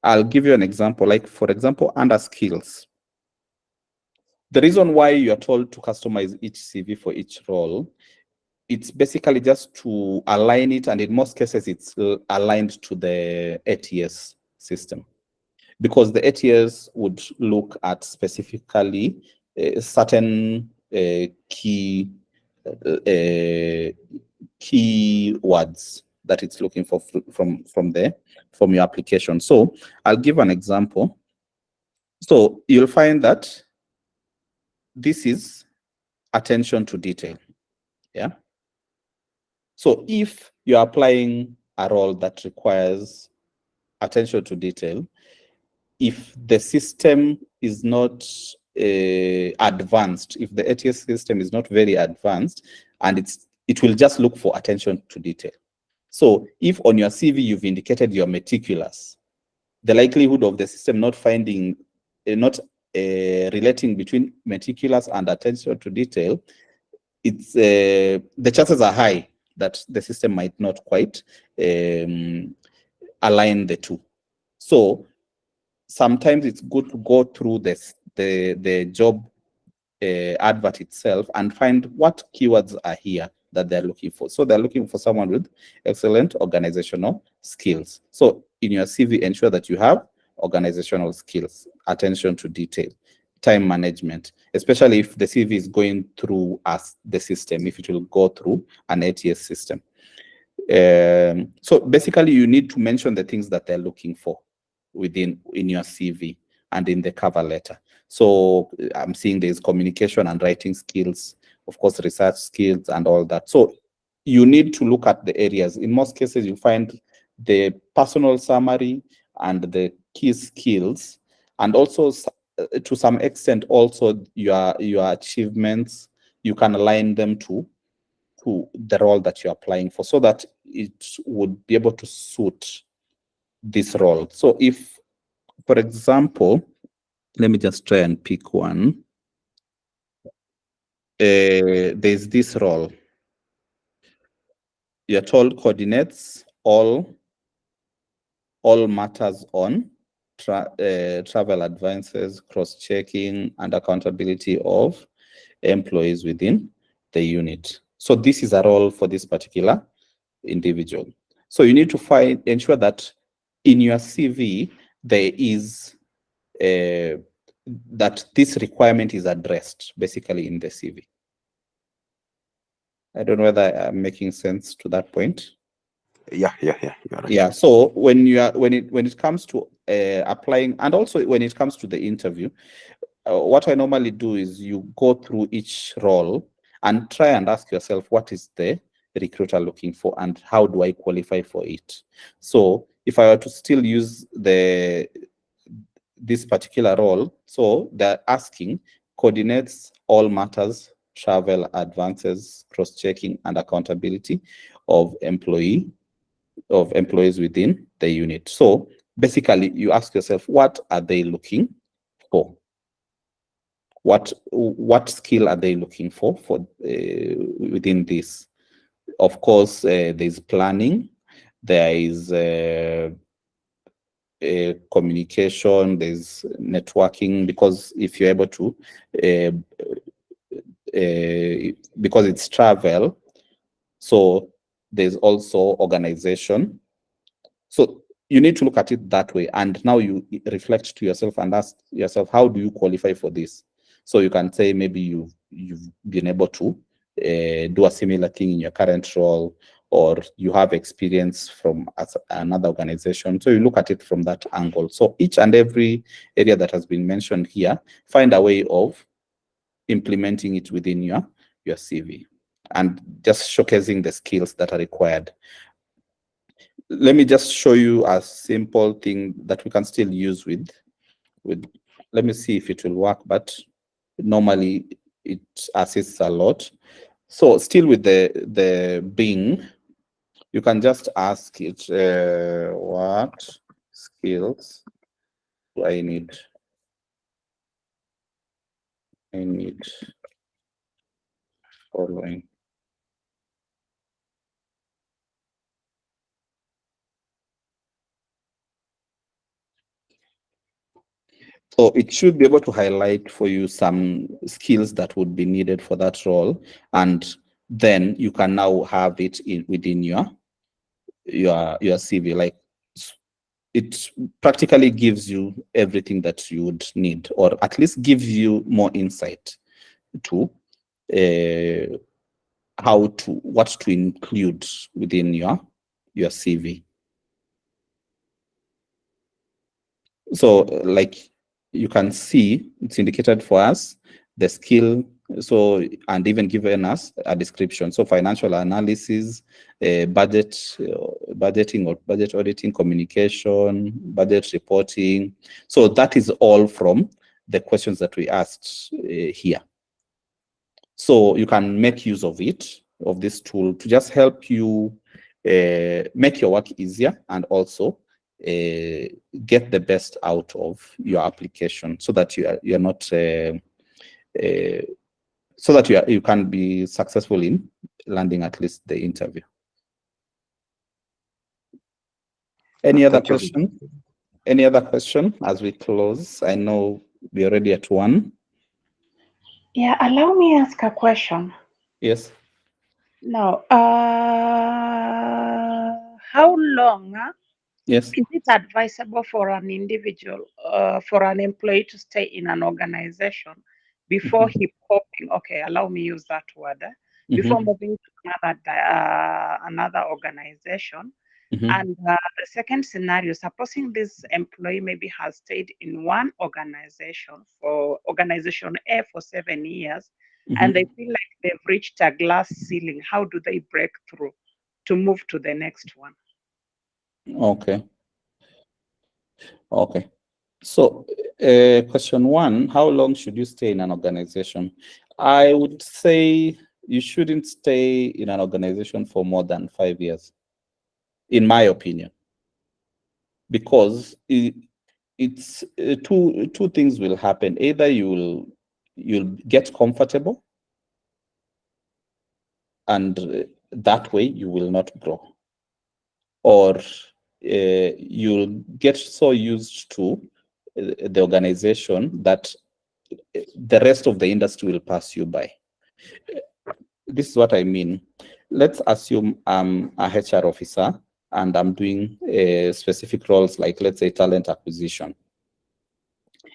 I'll give you an example. Like, for example, under skills, the reason why you're told to customize each CV for each role, it's basically just to align it, and in most cases, it's aligned to the ATS system, because the ATS would look at specifically certain key keywords that it's looking for from your application. So I'll give an example. So you'll find that this is attention to detail. Yeah. So if you're applying a role that requires attention to detail, if the system is not advanced, if the ATS system is not very advanced, and it will just look for attention to detail. So if on your CV you've indicated you're meticulous, the likelihood of the system not finding, not relating between meticulous and attention to detail, it's the chances are high that the system might not quite align the two. So sometimes it's good to go through the job advert itself and find what keywords are here that they're looking for. So they're looking for someone with excellent organizational skills. So in your CV, ensure that you have organizational skills, attention to detail, time management, especially if the CV is going through the system, if it will go through an ATS system. So basically, you need to mention the things that they're looking for in your CV and in the cover letter. So I'm seeing there's communication and writing skills, of course, research skills and all that. So you need to look at the areas. In most cases, you find the personal summary and the key skills, and also to some extent also your achievements. You can align them to the role that you're applying for, so that it would be able to suit this role. So if, for example, let me just try and pick one. There's this role. You're told coordinates all matters on travel advances, cross-checking, and accountability of employees within the unit. So this is a role for this particular individual. So you need to ensure that in your CV there is that this requirement is addressed basically in the CV. I don't know whether I'm making sense to that point. Yeah. You're right. Yeah. So when it comes to applying, and also when it comes to the interview, what I normally do is you go through each role and try and ask yourself, what is the recruiter looking for and how do I qualify for it? So if I were to still use this particular role, so they're asking coordinates all matters, travel advances, cross-checking, and accountability of employees within the unit. So basically you ask yourself, what are they looking for? What skill are they looking for within this? Of course, there's planning, there is communication, there's networking, because if you're able to, because it's travel, so there's also organization. So you need to look at it that way, and now you reflect to yourself and ask yourself, how do you qualify for this? So you can say maybe you've been able to do a similar thing in your current role, or you have experience from another organization. So you look at it from that angle. So each and every area that has been mentioned here, find a way of implementing it within your CV and just showcasing the skills that are required. Let me just show you a simple thing that we can still use with let me see if it will work, but normally it assists a lot. So still with the Bing, you can just ask it, what skills do I need? I need following. So it should be able to highlight for you some skills that would be needed for that role, and then you can now have it within your CV. Like, it practically gives you everything that you would need, or at least gives you more insight to what to include within your CV. So like you can see, it's indicated for us the skill, so, and even given us a description. So financial analysis, budgeting or budget auditing, communication, budget reporting. So that is all from the questions that we asked here. So you can make use of it, of this tool, to just help you make your work easier, and also get the best out of your application, so that you're not so that you can be successful in landing at least the interview. Any other question? Any other question as we close? I know we're already at 1. Yeah, allow me ask a question. Yes. Now, how long Yes. is it advisable for an individual, for an employee to stay in an organization before he popping? Okay, allow me use that word. Before moving to another organization. And the second scenario, supposing this employee maybe has stayed in one organization, for organization A, for 7 years, and they feel like they've reached a glass ceiling. How do they break through to move to the next one? Okay. Okay. So, question 1, how long should you stay in an organization? I would say you shouldn't stay in an organization for more than 5 years, in my opinion, because it's two things will happen. Either you'll get comfortable, and that way you will not grow, or you'll get so used to the organization that the rest of the industry will pass you by. This is what I mean. Let's assume I'm a HR officer and I'm doing specific roles, like, let's say, talent acquisition.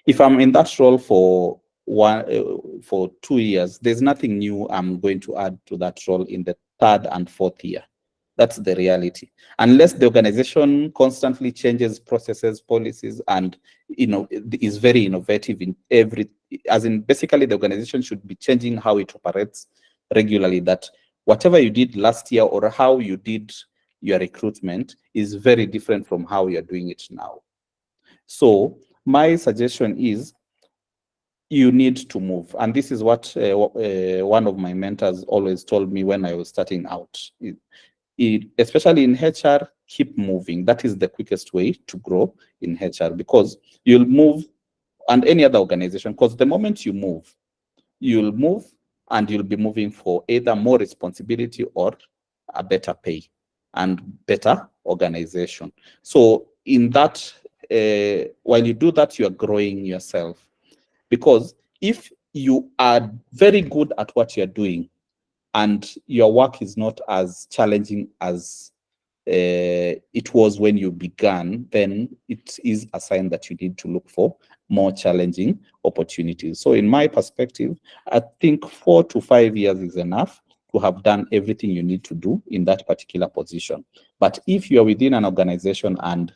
If I'm in that role for 2 years, there's nothing new I'm going to add to that role in the 3rd and 4th year. That's the reality. Unless the organization constantly changes processes, policies, and is very innovative in basically the organization should be changing how it operates regularly. That whatever you did last year or how you did your recruitment is very different from how you're doing it now. So my suggestion is you need to move. And this is what one of my mentors always told me when I was starting out. Especially in HR, keep moving. That is the quickest way to grow in HR, because you'll move, and any other organization, because the moment you move, you'll move and you'll be moving for either more responsibility or a better pay and better organization. So in that, while you do that, you are growing yourself. Because if you are very good at what you're doing and your work is not as challenging as it was when you began, then it is a sign that you need to look for more challenging opportunities. So in my perspective, I think 4 to 5 years is enough to have done everything you need to do in that particular position. But if you're within an organization and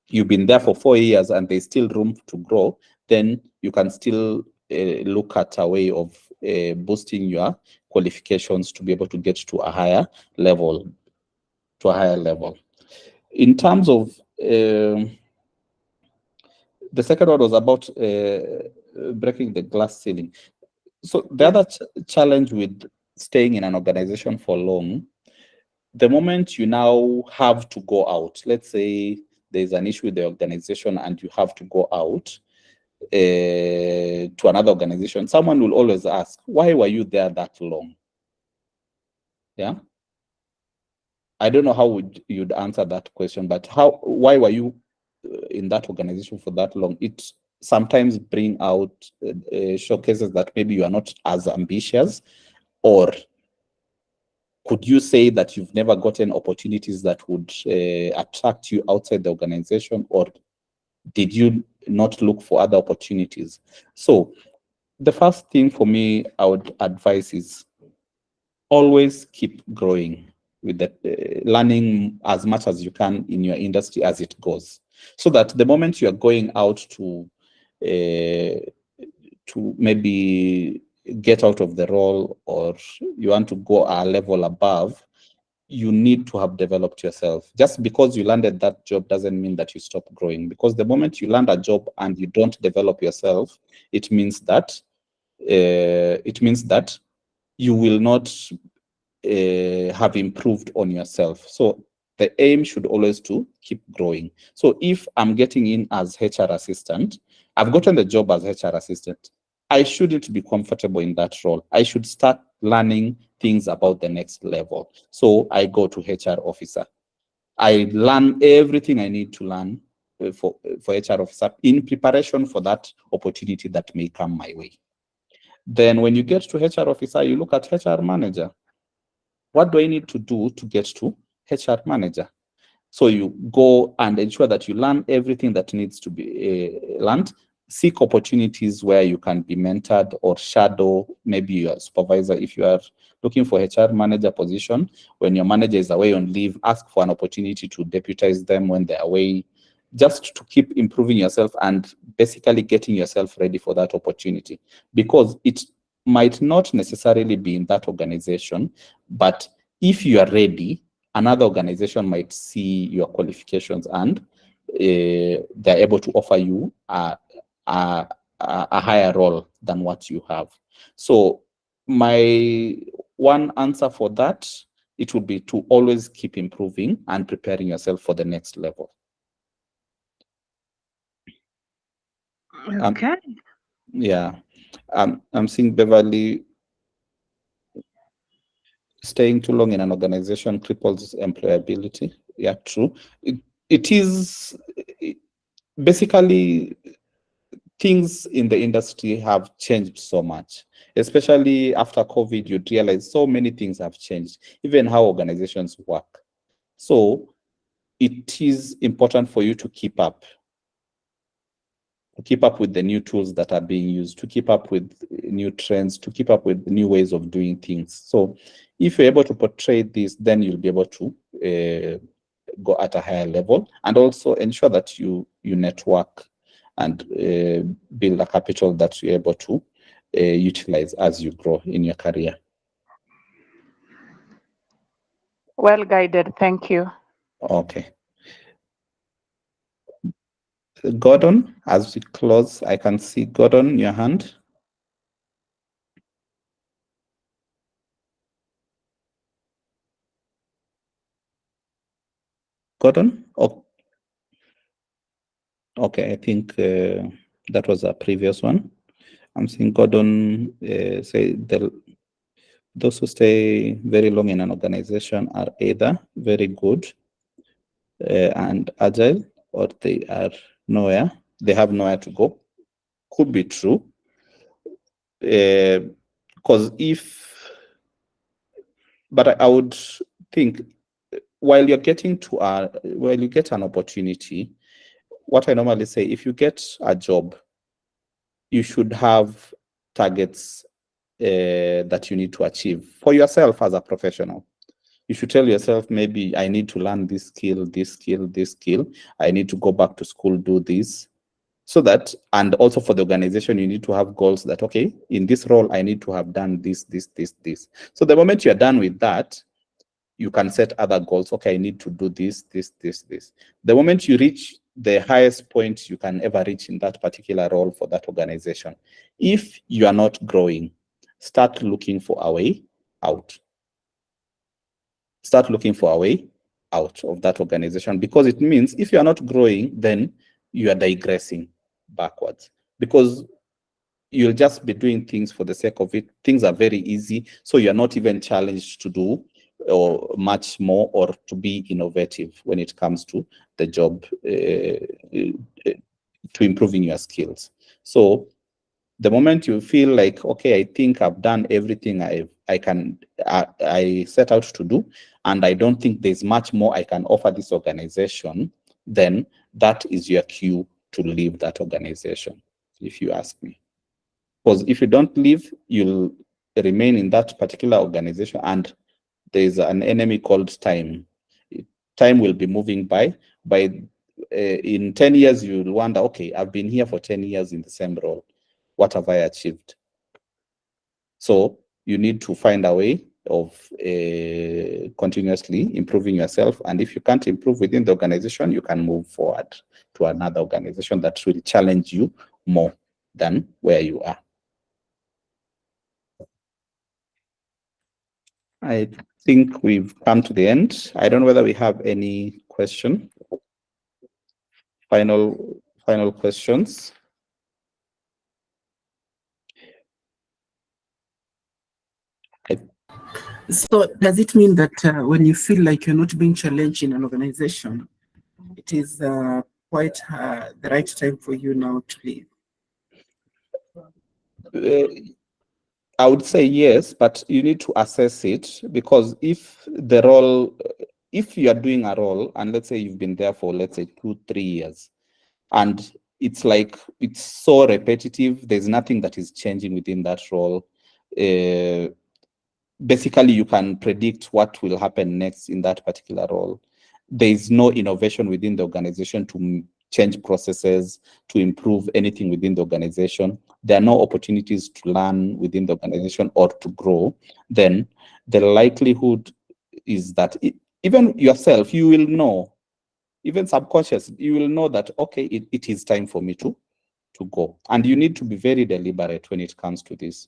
you've been there for 4 years and there's still room to grow, then you can still look at a way of boosting your qualifications to be able to get to a higher level. In terms of the second one was about breaking the glass ceiling. So the other challenge with staying in an organization for long, the moment you now have to go out, let's say there's an issue with the organization and you have to go out to another organization, someone will always ask, why were you there that long? Yeah. I don't know how you'd answer that question, but why were you in that organization for that long? It sometimes bring out showcases that maybe you are not as ambitious, or could you say that you've never gotten opportunities that would attract you outside the organization, or did you not look for other opportunities? So the first thing for me I would advise is always keep growing with the learning as much as you can in your industry as it goes, so that the moment you are going out to maybe get out of the role, or you want to go a level above, you need to have developed yourself. Just because you landed that job doesn't mean that you stop growing, because the moment you land a job and you don't develop yourself, it means that you will not have improved on yourself. So the aim should always to keep growing. So if I'm getting in as HR assistant, I've gotten the job as HR assistant, I shouldn't be comfortable in that role. I should start learning things about the next level. So I go to HR officer. I learn everything I need to learn for HR officer in preparation for that opportunity that may come my way. Then when you get to HR officer, you look at HR manager. What do I need to do to get to HR manager? So you go and ensure that you learn everything that needs to be learned. Seek opportunities where you can be mentored or shadow maybe your supervisor. If you are looking for HR manager position, when your manager is away on leave, ask for an opportunity to deputize them when they're away, just to keep improving yourself and basically getting yourself ready for that opportunity, because it might not necessarily be in that organization, but if you are ready, another organization might see your qualifications and they're able to offer you a higher role than what you have. So my one answer for that, it would be to always keep improving and preparing yourself for the next level. Okay. Yeah. I'm seeing Beverly, staying too long in an organization cripples employability. Yeah, true. It is basically, things in the industry have changed so much, especially after COVID. You'd realize so many things have changed, even how organizations work. So it is important for you to keep up with the new tools that are being used, to keep up with new trends, to keep up with new ways of doing things. So if you're able to portray this, then you'll be able to go at a higher level, and also ensure that you network and build a capital that you're able to utilize as you grow in your career. Well guided. Thank you. Okay. Gordon, as we close, I can see Gordon, your hand. Gordon? Oh, okay, I think that was a previous one. I'm seeing Gordon say those who stay very long in an organization are either very good and agile, or they are nowhere. They have nowhere to go. Could be true. Because but I would think while you get an opportunity, what I normally say, if you get a job, you should have targets that you need to achieve for yourself as a professional. You should tell yourself, maybe I need to learn this skill, this skill, this skill. I need to go back to school, do this. So that, and also for the organization, you need to have goals that, okay, in this role, I need to have done this, this, this, this. So the moment you're done with that, you can set other goals. Okay, I need to do this, this, this, this. The moment you reach the highest point you can ever reach in that particular role for that organization, if you are not growing, start looking for a way out. Start looking for a way out of that organization, because it means if you are not growing, then you are digressing backwards, because you'll just be doing things for the sake of it. Things are very easy, so you're not even challenged to do or much more, or to be innovative when it comes to the to improving your skills. So the moment you feel like, okay, I think I've done everything I set out to do, and I don't think there's much more I can offer this organization, then that is your cue to leave that organization, if you ask me. Because if you don't leave, you'll remain in that particular organization, and there's an enemy called time. Time will be moving by. In 10 years, you'll wonder, okay, I've been here for 10 years in the same role. What have I achieved? So you need to find a way of continuously improving yourself. And if you can't improve within the organization, you can move forward to another organization that will challenge you more than where you are. I think we've come to the end. I don't know whether we have any question. Final questions. So does it mean that when you feel like you're not being challenged in an organization, it is quite the right time for you now to leave? I would say yes, but you need to assess it, because if you are doing a role, and let's say you've been there for, let's say, 2-3 years, and it's like it's so repetitive, there's nothing that is changing within that role. Basically, you can predict what will happen next in that particular role. There is no innovation within the organization to change processes, to improve anything within the organization. There are no opportunities to learn within the organization or to grow. Then the likelihood is that even yourself, you will know, even subconscious, you will know that, okay, it is time for me to go. And you need to be very deliberate when it comes to this.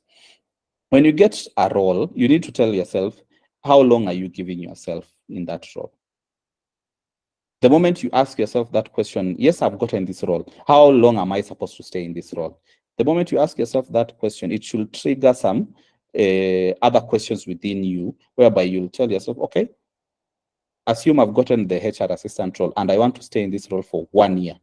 When you get a role, you need to tell yourself, how long are you giving yourself in that role? The moment you ask yourself that question, yes, I've gotten this role, how long am I supposed to stay in this role? The moment you ask yourself that question, it should trigger some other questions within you, whereby you'll tell yourself, okay, assume I've gotten the HR assistant role and I want to stay in this role for 1 year.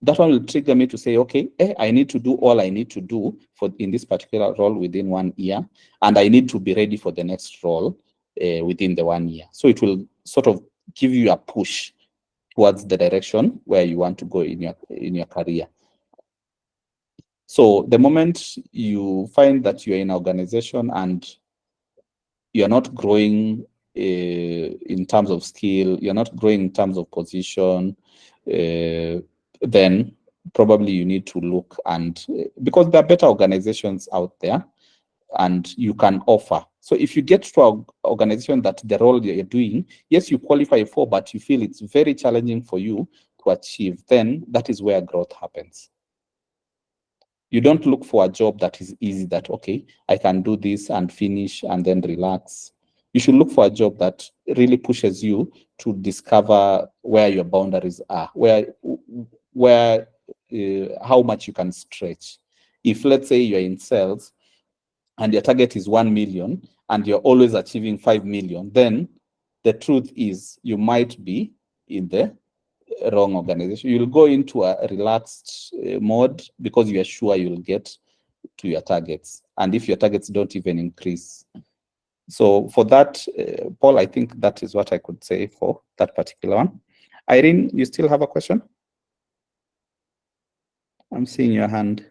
That one will trigger me to say, okay, I need to do all I need to do in this particular role within 1 year, and I need to be ready for the next role within the 1 year. So it will sort of give you a push towards the direction where you want to go in your career. So the moment you find that you're in an organization and you're not growing in terms of skill, you're not growing in terms of position, then probably you need to look, and because there are better organizations out there and you can offer. So if you get to an organization that the role you're doing, yes, you qualify for, but you feel it's very challenging for you to achieve, then that is where growth happens. You don't look for a job that is easy, that, okay, I can do this and finish and then relax. You should look for a job that really pushes you to discover where your boundaries are, where how much you can stretch. If, let's say, you're in sales and your target is 1 million and you're always achieving 5 million, then the truth is you might be in the wrong organization. You'll go into a relaxed mode because you are sure you'll get to your targets. And if your targets don't even increase. So for that, Paul, I think that is what I could say for that particular one. Irene, you still have a question? I'm seeing your hand.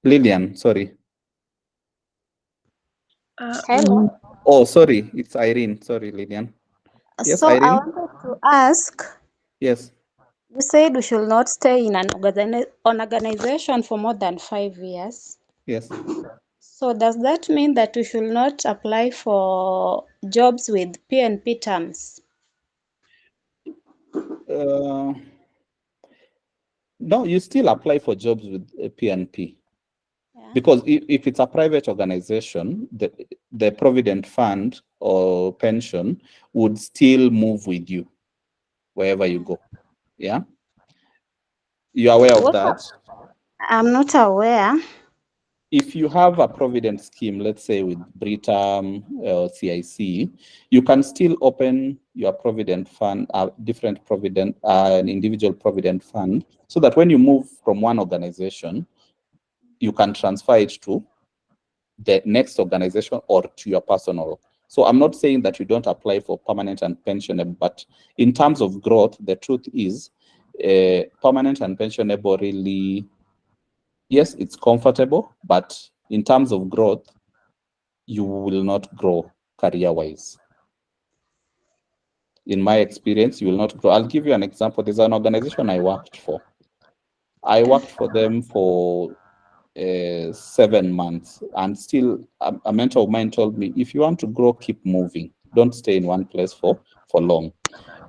Lillian, sorry. Hello. Oh, sorry, it's Irene. Sorry, Lillian. Yes, So I Irene? wanted to ask, Yes. you said we should not stay in an organization for more than 5 years. Yes. So does that mean that we should not apply for jobs with PNP terms? No, you still apply for jobs with PNP. Yeah. Because if it's a private organization, the provident fund or pension would still move with you wherever you go. Yeah? You're aware of that? I'm not aware. if you have a provident scheme, let's say with Britam or CIC, you can still open your provident fund, different provident, an individual provident fund, so that when you move from one organization, you can transfer it to the next organization or to your personal. So I'm not saying that you don't apply for permanent and pensionable, but in terms of growth, the truth is permanent and pensionable really, yes, it's comfortable, but in terms of growth, you will not grow career-wise. In my experience, you will not grow. I'll give you an example. There's an organization I worked for. I worked for them for 7 months, and still a mentor of mine told me, if you want to grow, keep moving. Don't stay in one place for long.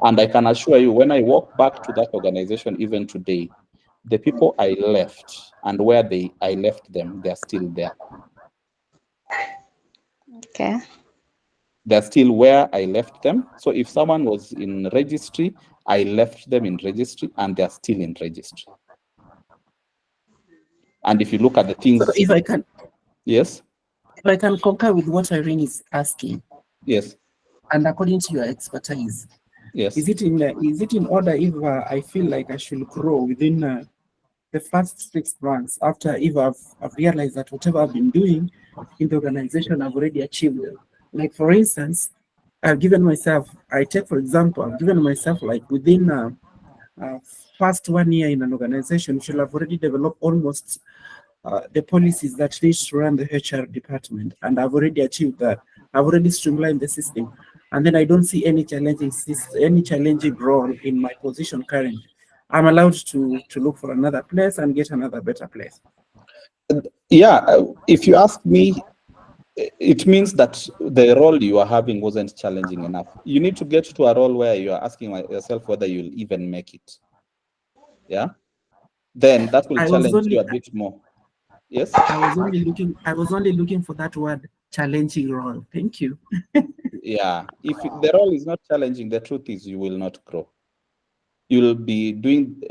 And I can assure you, when I walk back to that organization, even today, the people I left and where I left them, they're still there. Okay. They're still where I left them. So if someone was in registry, I left them in registry, and they're still in registry. And if you look at the things, So if I can, yes, if I can concur with what Irene is asking, yes, and according to your expertise, yes, is it in order if I feel like I should grow within the first 6 months after if I've realized that whatever I've been doing in the organization I've already achieved? Like for instance, I've given myself, I've given myself like within first 1 year in an organization, should have already developed almost the policies that need to run the HR department, and I've already achieved that. I've already streamlined the system, and then I don't see any challenging role in my position currently. I'm allowed to look for another place and get another better place. Yeah, if you ask me, it means that the role you are having wasn't challenging enough. You need to get to a role where you are asking yourself whether you'll even make it. Yeah, then that will challenge you a bit more. Yes, I was only looking for that word, challenging role. Thank you. Yeah, if the role is not challenging, the truth is you will not grow. You'll be doing,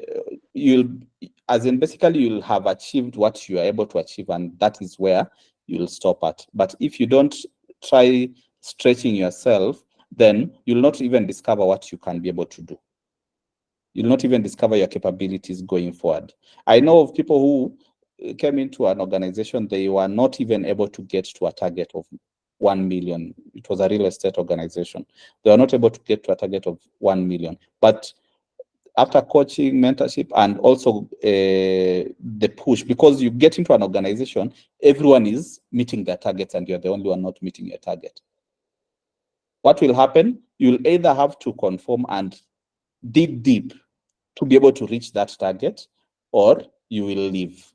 basically you'll have achieved what you are able to achieve, and that is where you'll stop at. But if you don't try stretching yourself, then you'll not even discover what you can be able to do. You'll not even discover your capabilities going forward. I know of people who came into an organization, they were not even able to get to a target of 1 million. It was a real estate organization. They were not able to get to a target of 1 million. But after coaching, mentorship, and also the push, because you get into an organization, everyone is meeting their targets and you're the only one not meeting your target. What will happen? You'll either have to conform and dig deep to be able to reach that target, or you will leave.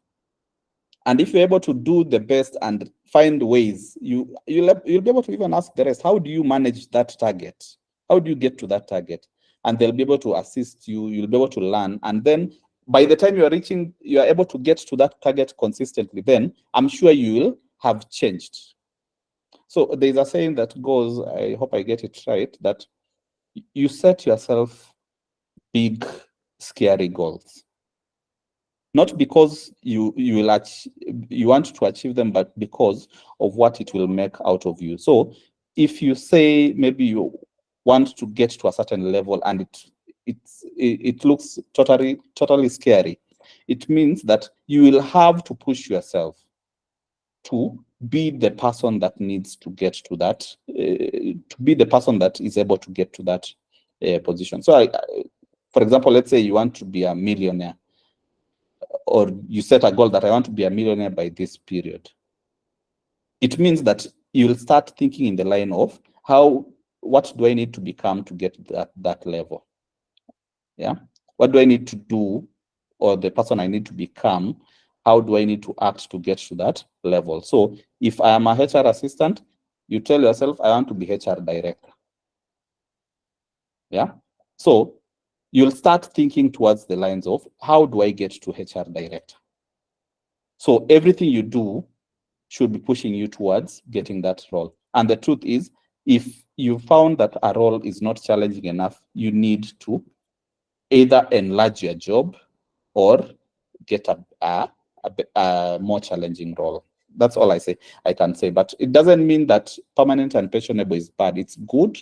And if you're able to do the best and find ways, you'll be able to even ask the rest, how do you manage that target? How do you get to that target? And they'll be able to assist you. You'll be able to learn. And then by the time you are able to get to that target consistently, then I'm sure you will have changed. So there's a saying that goes, I hope I get it right, that you set yourself big, scary goals. Not because you want to achieve them, but because of what it will make out of you. So if you say maybe you want to get to a certain level and it looks totally scary, it means that you will have to push yourself to be the person that needs to get to that, to be the person that is able to get to that position. So for example, let's say you want to be a millionaire, or you set a goal that I want to be a millionaire by this period. It means that you'll start thinking in the line of what do I need to become to get that level? Yeah. What do I need to do, or the person I need to become, how do I need to act to get to that level? So if I am a HR assistant, you tell yourself, I want to be HR director. Yeah. So you'll start thinking towards the lines of, how do I get to HR director? So everything you do should be pushing you towards getting that role. And the truth is, if you found that a role is not challenging enough, you need to either enlarge your job or get a more challenging role. That's all I can say. But it doesn't mean that permanent and pensionable is bad. It's good,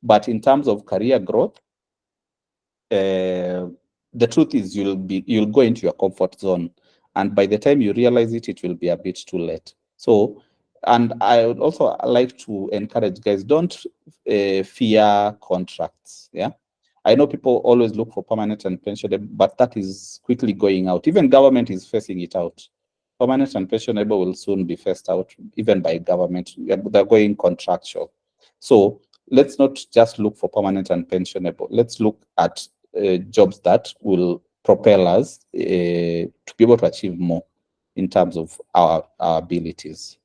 but in terms of career growth, the truth is you'll go into your comfort zone, and by the time you realize it, it will be a bit too late. So, and I would also like to encourage guys, don't fear contracts. Yeah, I know people always look for permanent and pensionable, but that is quickly going out. Even government is phasing it out. Permanent and pensionable will soon be phased out, even by government. They're going contractual. So let's not just look for permanent and pensionable. Let's look at jobs that will propel us to be able to achieve more in terms of our abilities.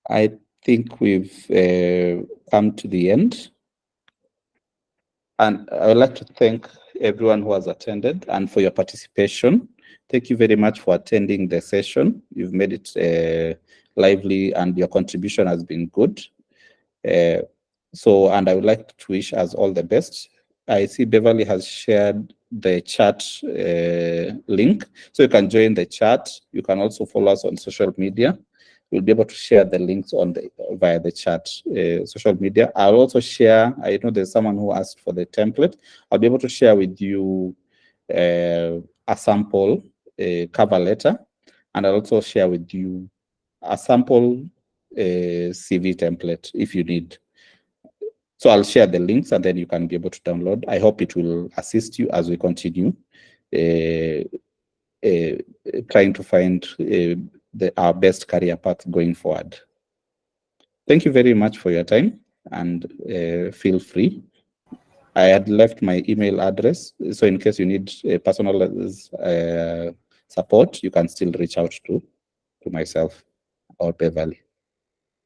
I think we've come to the end. And I would like to thank everyone who has attended and for your participation. Thank you very much for attending the session. You've made it lively and your contribution has been good. And I would like to wish us all the best. I see Beverly has shared the chat link, so you can join the chat. You can also follow us on social media. We'll be able to share the links via the chat social media. I'll also share, I know there's someone who asked for the template. I'll be able to share with you a sample cover letter, and I'll also share with you a sample CV template if you need. So I'll share the links and then you can be able to download. I hope it will assist you as we continue trying to find our best career path going forward. Thank you very much for your time, and feel free. I had left my email address, so in case you need personal support, you can still reach out to myself or Beverly.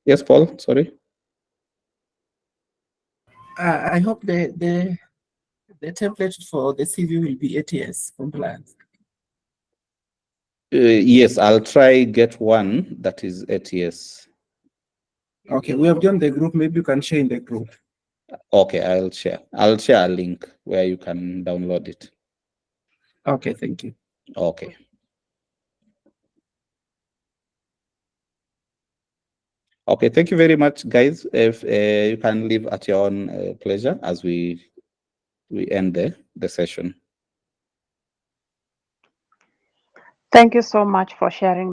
Yes, Paul, sorry. I hope the template for the CV will be ATS compliant. Yes, I'll try get one that is ATS. Okay, we have done the group. Maybe you can share in the group. Okay, I'll share a link where you can download it. Okay, thank you. Okay. Okay, thank you very much, guys. If you can leave at your own pleasure as we end the session. Thank you so much for sharing.